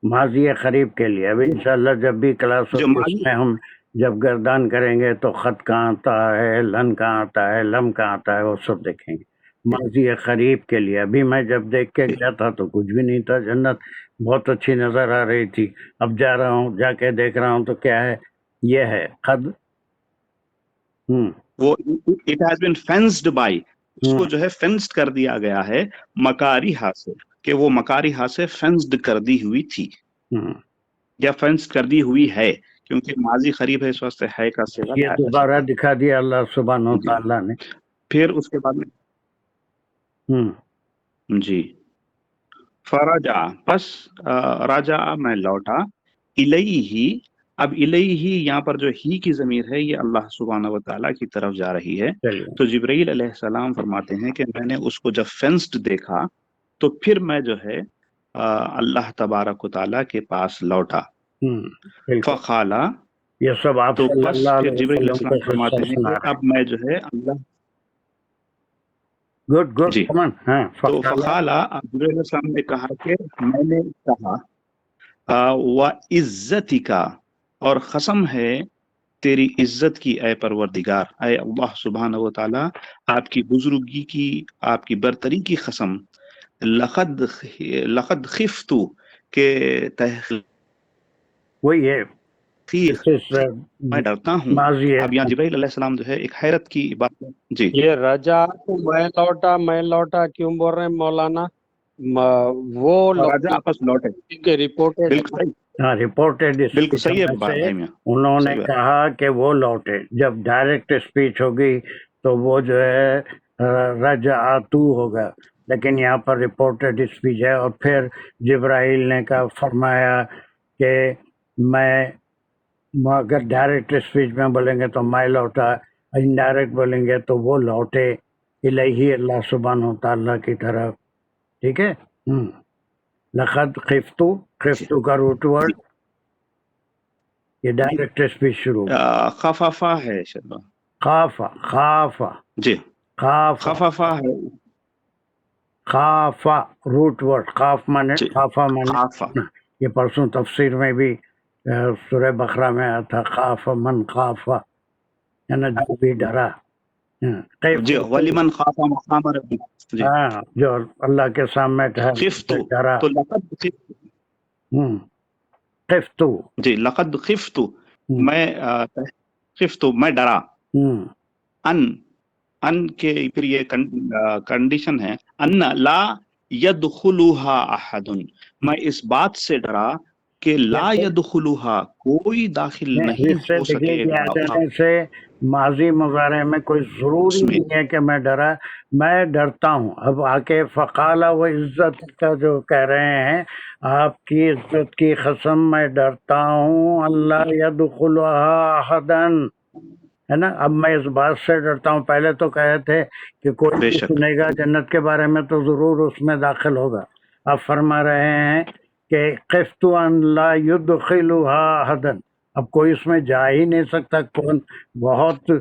ماضی قریب کے لیے۔ اب انشاءاللہ جب بھی کلاس ہوگی میں ہم جب گردان کریں گے تو خط کہاں آتا ہے، لن کہاں آتا ہے، لم کہاں آتا ہے، وہ سب دیکھیں گے۔ ماضی قریب کے لیے. ابھی میں جب دیکھ کے گیا تھا تو کچھ بھی نہیں تھا, جنت بہت اچھی نظر آ رہی تھی. اب جا رہا ہوں, جا کے دیکھ رہا ہوں تو کیا ہے, یہ ہے قد. وہ اٹ ہیز بین فینسڈ بائی, اس کو جو ہے فینسڈ کر دیا گیا ہے مکاریہا سے, کہ وہ مکاریہا سے فینسڈ کر دی ہوئی تھی یا فینسڈ کر دی ہوئی ہے, کیونکہ ماضی قریب ہے اس واسطے ہے کا صیغہ یہ لایا دوبارہ جاتا ہے. دکھا دیا اللہ سبحانہ وتعالیٰ نے. پھر اس کے بعد میں جی فرجع, پس راجع میں لوٹا, الیہ, اب الیہ یہاں پر جو ہی کی ضمیر ہے یہ اللہ سبحانہ وتعالیٰ کی طرف جا رہی ہے. تو جبرائیل علیہ السلام فرماتے ہیں کہ میں نے اس کو جب فینسڈ دیکھا تو پھر میں جو ہے اللہ تبارک و تعالیٰ کے پاس لوٹا. فقالا, یہ سب آپ تو صلی بس اللہ پھر علیہ جبرائیل علیہ وسلم السلام فرماتے ہیں کہ اب میں جو ہے اللہ گڈ جی کمان. ہاں, تو فقالا, جبرائیل علیہ السلام نے کہا کہ میں نے کہا وَعِزَّتِكَ, اور قسم ہے تیری عزت کی اے پروردگار, اے اللہ سبحانہ و تعالیٰ, آپ کی بزرگی کی, آپ کی برتری کی قسم, لقد خفت, کہ تحقیق وہی ہے, میں ڈرتا ہوں. ماضی ہے. اب یہاں جبرائیل علیہ السلام جو ہے ایک حیرت کی بات ہے. جی یہ رجا تو میں لوٹا کیوں بول رہے ہیں مولانا؟ وہ راجا آپس لوٹے, رپورٹڈ ہاں, رپورٹڈ بالکل صحیح ہے سے بھائی میاں, انہوں نے کہا کہ وہ لوٹے. جب ڈائریکٹ اسپیچ ہوگی تو وہ جو ہے رجعتو ہوگا, لیکن یہاں پر رپورٹڈ اسپیچ ہے. اور پھر جبرائیل نے کہا, فرمایا کہ میں, اگر ڈائریکٹ اسپیچ میں بولیں گے تو میں لوٹا, انڈائریکٹ بولیں گے تو وہ لوٹے الہی, اللہ سبحانہ و تعالیٰ کی طرف. ٹھیک ہے. لقد خفتو, خفتو کا روٹ ورڈ, یہ ڈائریکٹ اسپیچ شروع. خفافہ ہے شرما, خافا جی خافا خفافہ ہے, خافا روٹ ورڈ. خاف مانے, خافا مانے, یہ پرسوں تفسیر میں بھی سورہ بقرہ میں آیا تھا, خاف من خافا, ہے نا, جو بھی ڈرا. جی وَلِمَنْ خَافَ مَقَامَ رَبِّهِ, جی ہاں, جو اللہ کے سامنے خفتو, ڈرا. تو لقد خفتو, جی لقد خفتو, میں خفتو, میں ڈرا. ان کے پھر یہ کنڈیشن ہے, ان لا يدخلها احد, میں اس بات سے ڈرا کہ لا يدخلها, کوئی داخل نہیں ہو سکے گا سے ماضی مضارع میں کوئی ضروری نہیں ہے کہ میں ڈرا, میں ڈرتا ہوں. اب آ کے فقالہ و عزت کا جو کہہ رہے ہیں, آپ کی عزت کی قسم میں ڈرتا ہوں, اللہ یدخلها احدن, ہے نا. اب میں اس بات سے ڈرتا ہوں, پہلے تو کہے تھے کہ کوئی بھی سنے گا جنت کے بارے میں تو ضرور اس میں داخل ہوگا. اب فرما رہے ہیں کہ خفت ان لا يدخلها احد, اب کوئی اس میں جا ہی نہیں سکتا. کون, بہت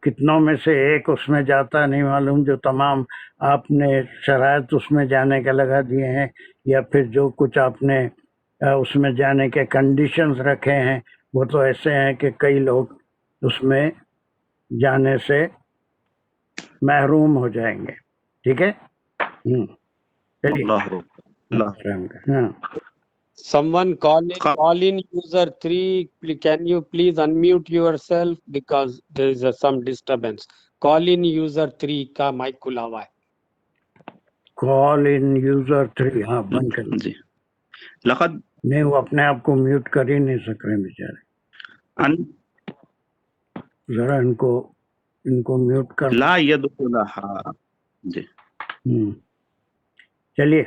کتنوں میں سے ایک اس میں جاتا, نہیں معلوم, جو تمام آپ نے شرائط اس میں جانے کے لگا دیے ہیں, یا پھر جو کچھ آپ نے اس میں جانے کے کنڈیشنز رکھے ہیں, وہ تو ایسے ہیں کہ کئی لوگ اس میں جانے سے محروم ہو جائیں گے. ٹھیک ہے. Someone calling user 3, can you please unmute yourself because there is some disturbance. Call in user 3 کا مائک کھلا ہوا ہے. کال ان یوزر 3, ہاں بند کر جی. لقد نہیں, وہ اپنے آپ کو میوٹ کر ہی نہیں سک رہے بیچارے. ذرا ان کو میوٹ کر. لا يدخلها, جی چلیے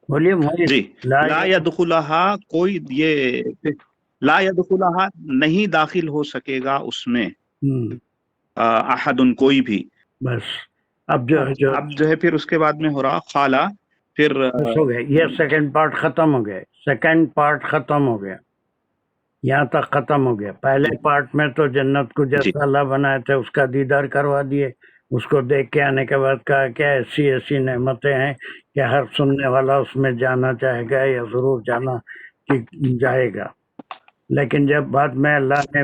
بولیے. جی لا يدخلها, کوئی یہ لا يدخلها, نہیں داخل ہو سکے گا اس میں احد, کوئی بھی. بس اب جو ہے پھر اس کے بعد میں ہو رہا خالہ, پھر ہو گیا. یہ سیکنڈ پارٹ ختم ہو گیا, سیکنڈ پارٹ ختم ہو گیا, یہاں تک ختم ہو گیا. پہلے پارٹ میں تو جنت کو جیسا اللہ بنائے تھے اس کا دیدار کروا دیے, اس کو دیکھ کے آنے کے بعد کہا کہ ایسی ایسی نعمتیں ہیں کہ ہر سننے والا اس میں جانا چاہے گا یا ضرور جانا جائے گا. لیکن جب بعد میں اللہ نے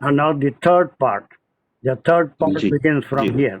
And now the third part begins from here.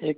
1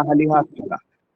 ahliha,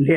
li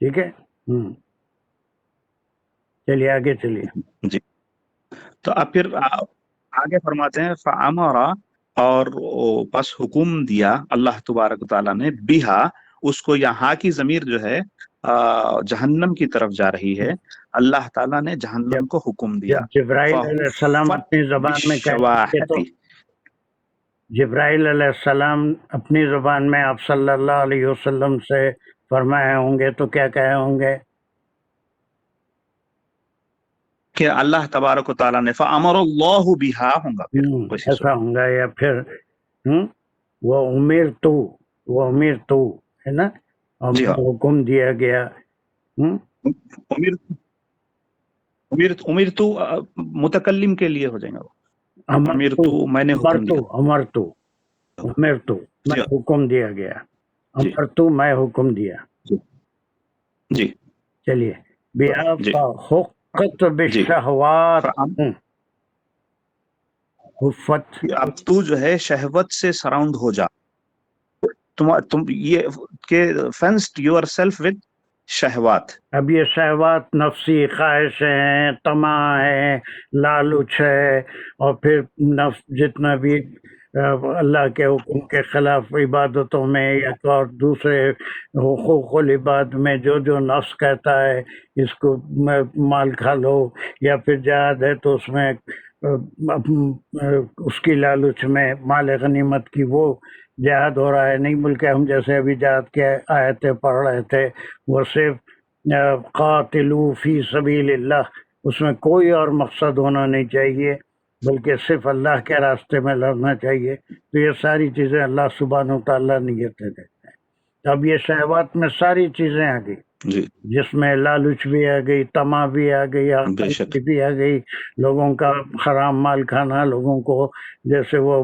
ٹھیک ہے. چلیے آگے چلیے. جی. تو اب پھر آگے فرماتے ہیں فَأَمَرَ، اور بس حکم دیا اللہ تبارک و تعالیٰ نے، بِہا، اس کو، یہاں کی ضمیر جو ہے جہنم کی طرف جا رہی ہے. اللہ تعالیٰ نے جہنم کو حکم دیا. جب جبرائیل علیہ السلام اپنی زبان میں کہیں گے تو جبرائیل علیہ السلام اپنی زبان میں آپ صلی اللہ علیہ وسلم سے فرمائے ہوں گے تو کیا کہے ہوں گے؟ کہ اللہ تبارک و تعالیٰ نے فَأَمَرَ اللَّهُ بِهَا ہوں گا، پھر ایسا ہوں گا، یا پھر وہ امیر تو ہے نا، حکم دیا گیا. امیر تو متکلم کے لیے ہو جائیں گا. امیر تو میں نے حکم دیا. امر تو میں حکم دیا گیا. امر تو میں حکم دیا. جی. چلیے. حقت بالشہوات، اب تو جو ہے شہوت سے سراؤنڈ ہو جا. تم یہ کہ fenced yourself with شہوات. اب یہ شہوات نفسی خواہشیں ہیں، طمع ہے، لالچ ہے، اور پھر نفس جتنا بھی اللہ کے حکم کے خلاف عبادتوں میں یا اور دوسرے حقوق العباد میں جو نفس کہتا ہے اس کو مال کھا لو، یا پھر جہاد ہے تو اس میں اس کی لالچ میں مال غنیمت کی وہ جہاد ہو رہا ہے. نہیں بلکہ ہم جیسے ابھی جہاد کے آیتیں پڑھ رہے تھے وہ صرف قاتلوا فی سبیل اللہ، اس میں کوئی اور مقصد ہونا نہیں چاہیے بلکہ صرف اللہ کے راستے میں لڑنا چاہیے. تو یہ ساری چیزیں اللہ سبحانہ و تعالیٰ نیت دیتے ہیں. اب یہ شہوات میں ساری چیزیں آ گئی، جس میں لالچ بھی آ گئی، طمع بھی آ گئی، آسکتی بھی آ گئی، لوگوں کا حرام مال کھانا، لوگوں کو جیسے وہ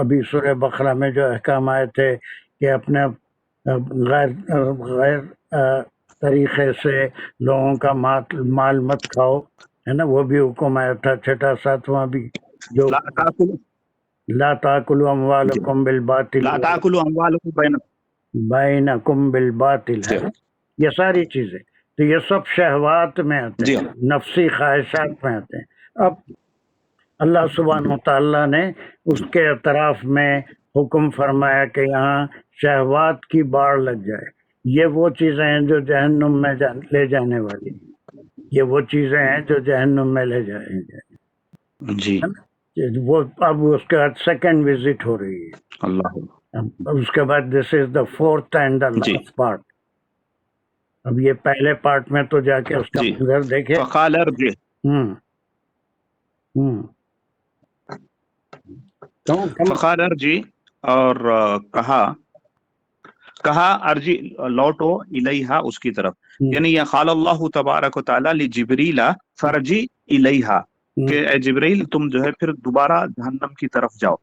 ابھی سورہ بقرہ میں جو احکام آئے تھے کہ اپنے غیر طریقے سے لوگوں کا مال مت کھاؤ، ہے نا، وہ بھی حکم آیا تھا. 6واں 7واں بھی جو لا تاکلوا اموالکم بالباطل بینکم بالباطل ہے. یہ ساری چیزیں تو یہ سب شہوات میں آتے ہیں، نفسی خواہشات میں آتے ہیں. اب اللہ سبحانہ تعالیٰ نے اس کے اطراف میں حکم فرمایا کہ یہاں شہوات کی باڑ لگ جائے. یہ وہ چیزیں ہیں جو جہنم میں لے جانے والی ہیں، یہ وہ چیزیں ہیں جو جہنم میں لے جائیں گے. جی. وہ اب اس کے بعد سیکنڈ وزٹ ہو رہی ہے. اللہ. اس کے بعد this is the fourth and the last part. اب یہ پہلے پارٹ میں تو جا کے اس کا منظر دیکھے. فقال ارجی، اور کہا ارجی، لوٹو، الیہا، اس کی طرف. یعنی یہ قال اللہ تبارک و تعالی لجبریل فرجی الیہا، کہ اے جبریل تم جو ہے پھر دوبارہ جہنم کی طرف جاؤ.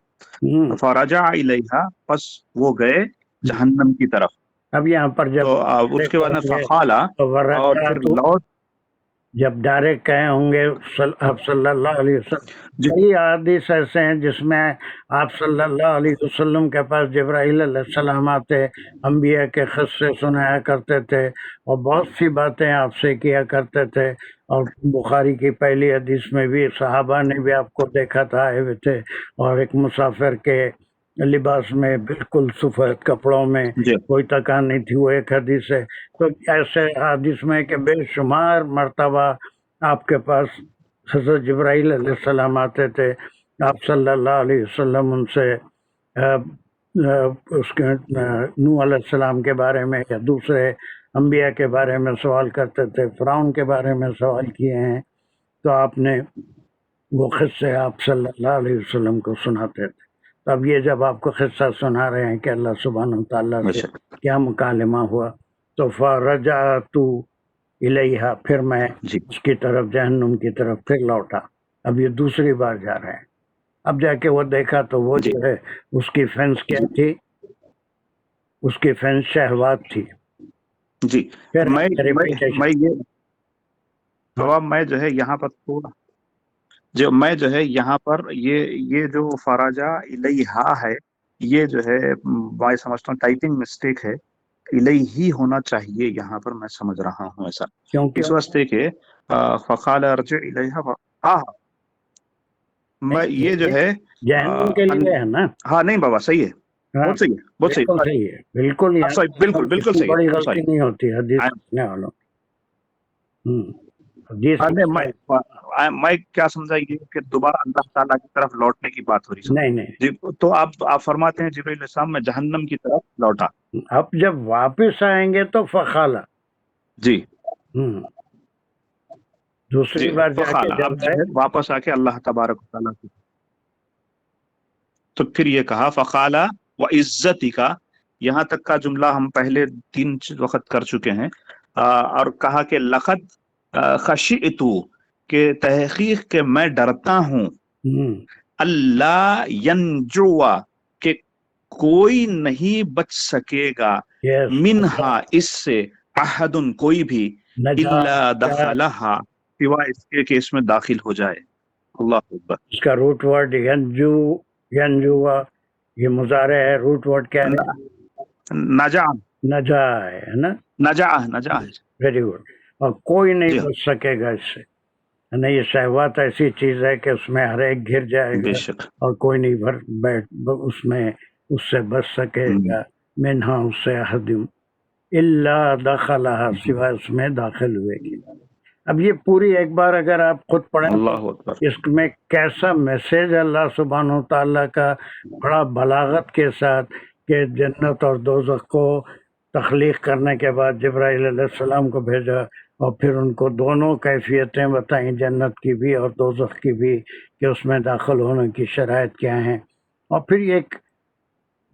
فرجع الیہا، پس وہ گئے جہنم کی طرف. اب یہاں پر جب اس کے بعد فقال، اور پھر لوٹ، جب ڈائریکٹ کہے ہوں گے آپ صلی اللہ علیہ وسلم. کئی احادیث ایسے ہیں جس میں آپ صلی اللہ علیہ وسلم کے پاس جبرائیل علیہ السلام آتے، انبیاء کے قصے سنایا کرتے تھے اور بہت سی باتیں آپ سے کیا کرتے تھے. اور بخاری کی پہلی حدیث میں بھی صحابہ نے بھی آپ کو دیکھا تھا آئے ہوئے تھے، اور ایک مسافر کے لباس میں بالکل سفید کپڑوں میں، کوئی تکان نہیں تھی، وہ ایک حدیث ہے. تو ایسے حدیث میں کہ بے شمار مرتبہ آپ کے پاس حضرت جبرائیل علیہ السلام آتے تھے، آپ صلی اللہ علیہ وسلم ان سے اس کے نوح علیہ السلام کے بارے میں یا دوسرے انبیاء کے بارے میں سوال کرتے تھے، فرعون کے بارے میں سوال کیے ہیں. تو آپ نے وہ قصے آپ صلی اللہ علیہ وسلم کو سناتے تھے. اب یہ جب آپ کو قصہ سنا رہے ہیں کہ اللہ سبحانہ تعالیٰ سے کیا مکالمہ ہوا، تو فرجعت الیہا، پھر میں اس کی طرف، جہنم کی طرف پھر لوٹا. اب یہ دوسری بار جا رہے ہیں. اب جا کے وہ دیکھا تو وہ جو ہے اس کی فینس کیا تھی؟ اس کی فینس شہوات تھی. جی. میں جو ہے یہاں پر تھوڑا میں جو ہے یہاں پر یہ جو فرجع الیہا ہے، یہ جو ہے میں سمجھتا ہوں ٹائپنگ مسٹیک ہے، الیہ ہونا چاہیے یہاں پر، میں سمجھ رہا ہوں ایسا، کیونکہ اس واسطے کہ فقال ارجع الیہ میں یہ جو ہے جہنم کے لیے ہے نا. ہاں نہیں بابا صحیح ہے، ہاں بہت صحیح ہے، بہت صحیح بالکل صحیح ہے، بالکل آپ صحیح، بالکل بالکل اتنی صحیح بڑی ہے، غلطی نہیں ہوتی حدیث پڑھنے والوں. حدیث میں کیا سمجھا یہ کہ دوبارہ اللہ تعالیٰ کی طرف لوٹنے کی بات ہو رہی نہیں نہیں، جی، تو آپ فرماتے ہیں جبرائیل علیہ السلام میں جہنم کی طرف لوٹا. اب جب واپس آئیں گے تو فخالا، جی دوسری جی بار جا کے فخالا، اب جب جو ہے واپس آ کے اللہ تبارک و تعالیٰ کی، تو پھر یہ کہا فخالا و عزتی کا، یہاں تک کا جملہ ہم پہلے 3 وقت کر چکے ہیں، اور کہا کہ لقد خشعتو، کہ تحقیق کہ میں ڈرتا ہوں، اللہ ینجوا، کہ کوئی نہیں بچ سکے گا، منہا اس سے، احد کوئی بھی، الا دخلہا سوائے اس کے کہ اس میں داخل ہو جائے. اللہ اکبر. اس کا روٹ ورڈ ینجوا، یہ مضارع ہے. روٹ ورڈ کیا ہے؟ نجا، نجا ہے نا، نجا ہے. Very good. اور کوئی نہیں جی بچ سکے گا اس سے. نہیں، یہ شہوات ایسی چیز ہے کہ اس میں ہر ایک گر جائے بے گا شک. اور کوئی نہیں اس میں اس سے بچ سکے گا. منہا، اس سے، احدم الا دخلہا سوائے اس میں داخل ہوئے گی. اب یہ پوری ایک بار اگر آپ خود پڑھیں اللہ اکبر. اس میں کیسا میسج اللہ سبحانہ و تعالیٰ کا، بڑا بلاغت کے ساتھ، کہ جنت اور دوزخ کو تخلیق کرنے کے بعد جبرائیل علیہ السلام کو بھیجا اور پھر ان کو دونوں کیفیتیں بتائیں، جنت کی بھی اور دوزخ کی بھی، کہ اس میں داخل ہونے کی شرائط کیا ہیں. اور پھر یہ ایک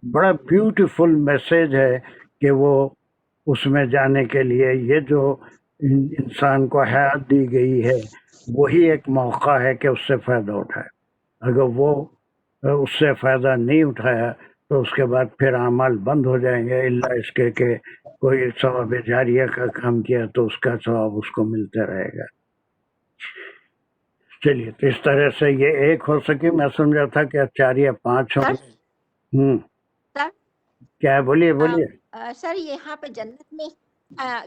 بڑا بیوٹیفل میسج ہے کہ وہ اس میں جانے کے لیے یہ جو انسان کو حیات دی گئی ہے وہی ایک موقع ہے کہ اس سے فائدہ اٹھائے. اگر وہ اس سے فائدہ نہیں اٹھایا تو اس کے بعد پھر اعمال بند ہو جائیں گے، الا اس کے کہ کوئی ثواب جاریہ کا کام کیا تو اس کا ثواب اس کو ملتا رہے گا. چلیے، تو اس طرح سے یہ ایک ہو سکے. میں سمجھا تھا کہ 4 یا 5 ہوں. سر کیا ہے؟ بولیے بولیے. سر یہاں پہ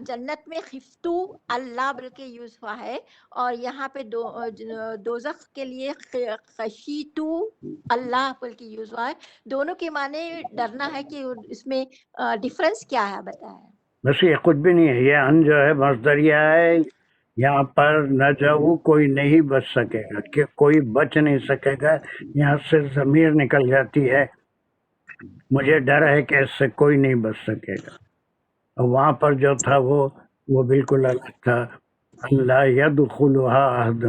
جنت میں خفتو اللہ بلکہ یوز ہوا ہے، اور یہاں پہ دوزخ کے لیے خشیتو اللہ بلکہ یوز ہوا ہے. دونوں کے معنی ڈرنا ہے، کہ اس میں ڈفرنس کیا ہے بتائیں. بس یہ کچھ بھی نہیں ہے، یہ ان جو ہے مصدریہ ہے. یہاں پر نہ جاؤ، کوئی نہیں بچ سکے گا، کہ کوئی بچ نہیں سکے گا. یہاں سے ضمیر نکل جاتی ہے، مجھے ڈر ہے کہ اس سے کوئی نہیں بچ سکے گا. اور وہاں پر جو تھا وہ بالکل الگ تھا. اللہ یدخلھا احد،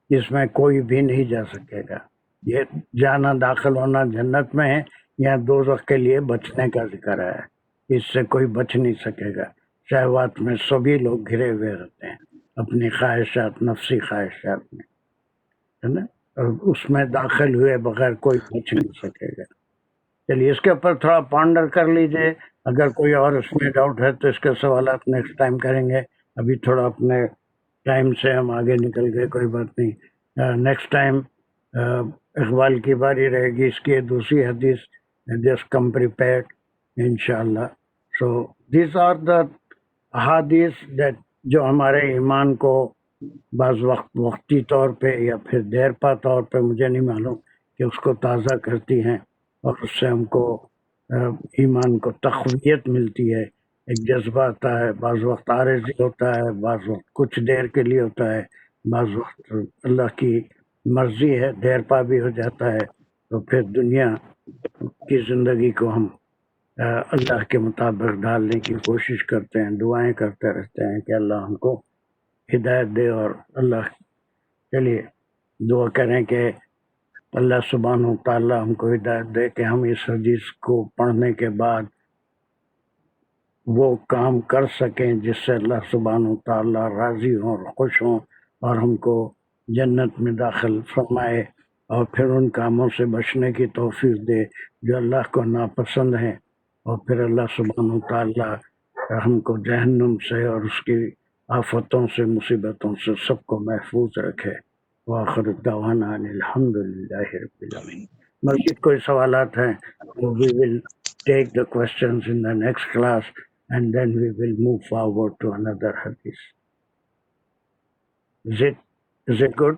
اس میں کوئی بھی نہیں جا سکے گا. یہ جانا، داخل ہونا جنت میں ہے. یہاں دوزخ کے لیے بچنے کا ذکر ہے، اس سے کوئی بچ نہیں سکے گا. شہوات میں سبھی لوگ گھرے ہوئے رہتے ہیں، اپنی خواہشات، نفسی خواہشات میں، ہے نا. اور اس میں داخل ہوئے بغیر کوئی بچ نہیں سکے گا. چلیے، اس کے اوپر تھوڑا پانڈر کر لیجئے. اگر کوئی اور اس میں ڈاؤٹ ہے تو اس کے سوالات نیکسٹ ٹائم کریں گے. ابھی تھوڑا اپنے ٹائم سے ہم آگے نکل گئے، کوئی بات نہیں. نیکسٹ ٹائم اقبال کی باری رہے گی، اس کی دوسری حدیث. جسٹ کم پریپیئرڈ انشاءاللہ. سو دیز آر دا احادیث دیٹ جو ہمارے ایمان کو بعض وقتی طور پہ یا پھر دیر پا طور پہ، مجھے نہیں معلوم، کہ اس کو تازہ کرتی ہیں، اور اس سے ہم کو ایمان کو تقویت ملتی ہے. ایک جذبہ آتا ہے، بعض وقت عارضی ہوتا ہے، بعض وقت کچھ دیر کے لیے ہوتا ہے، بعض وقت اللہ کی مرضی ہے دیر پا بھی ہو جاتا ہے. تو پھر دنیا کی زندگی کو ہم اللہ کے مطابق ڈالنے کی کوشش کرتے ہیں، دعائیں کرتے رہتے ہیں کہ اللہ ہم کو ہدایت دے. اور اللہ، چلیے دعا کریں کہ اللہ سبحانہ و تعالیٰ ہم کو ہدایت دے کہ ہم اس حدیث کو پڑھنے کے بعد وہ کام کر سکیں جس سے اللہ سبحانہ و تعالیٰ راضی ہوں اور خوش ہوں، اور ہم کو جنت میں داخل فرمائے، اور پھر ان کاموں سے بچنے کی توفیق دے جو اللہ کو ناپسند ہیں. اور پھر اللہ سبحانہ و تعالیٰ ہم کو جہنم سے اور اس کی آفتوں سے، مصیبتوں سے سب کو محفوظ رکھے. وآخر دعوانا الحمدللہ رب العالمین. مزید کوئی سوالات ہیں تو we will take the questions in the next class and then we will move forward to another hadith. Is it good?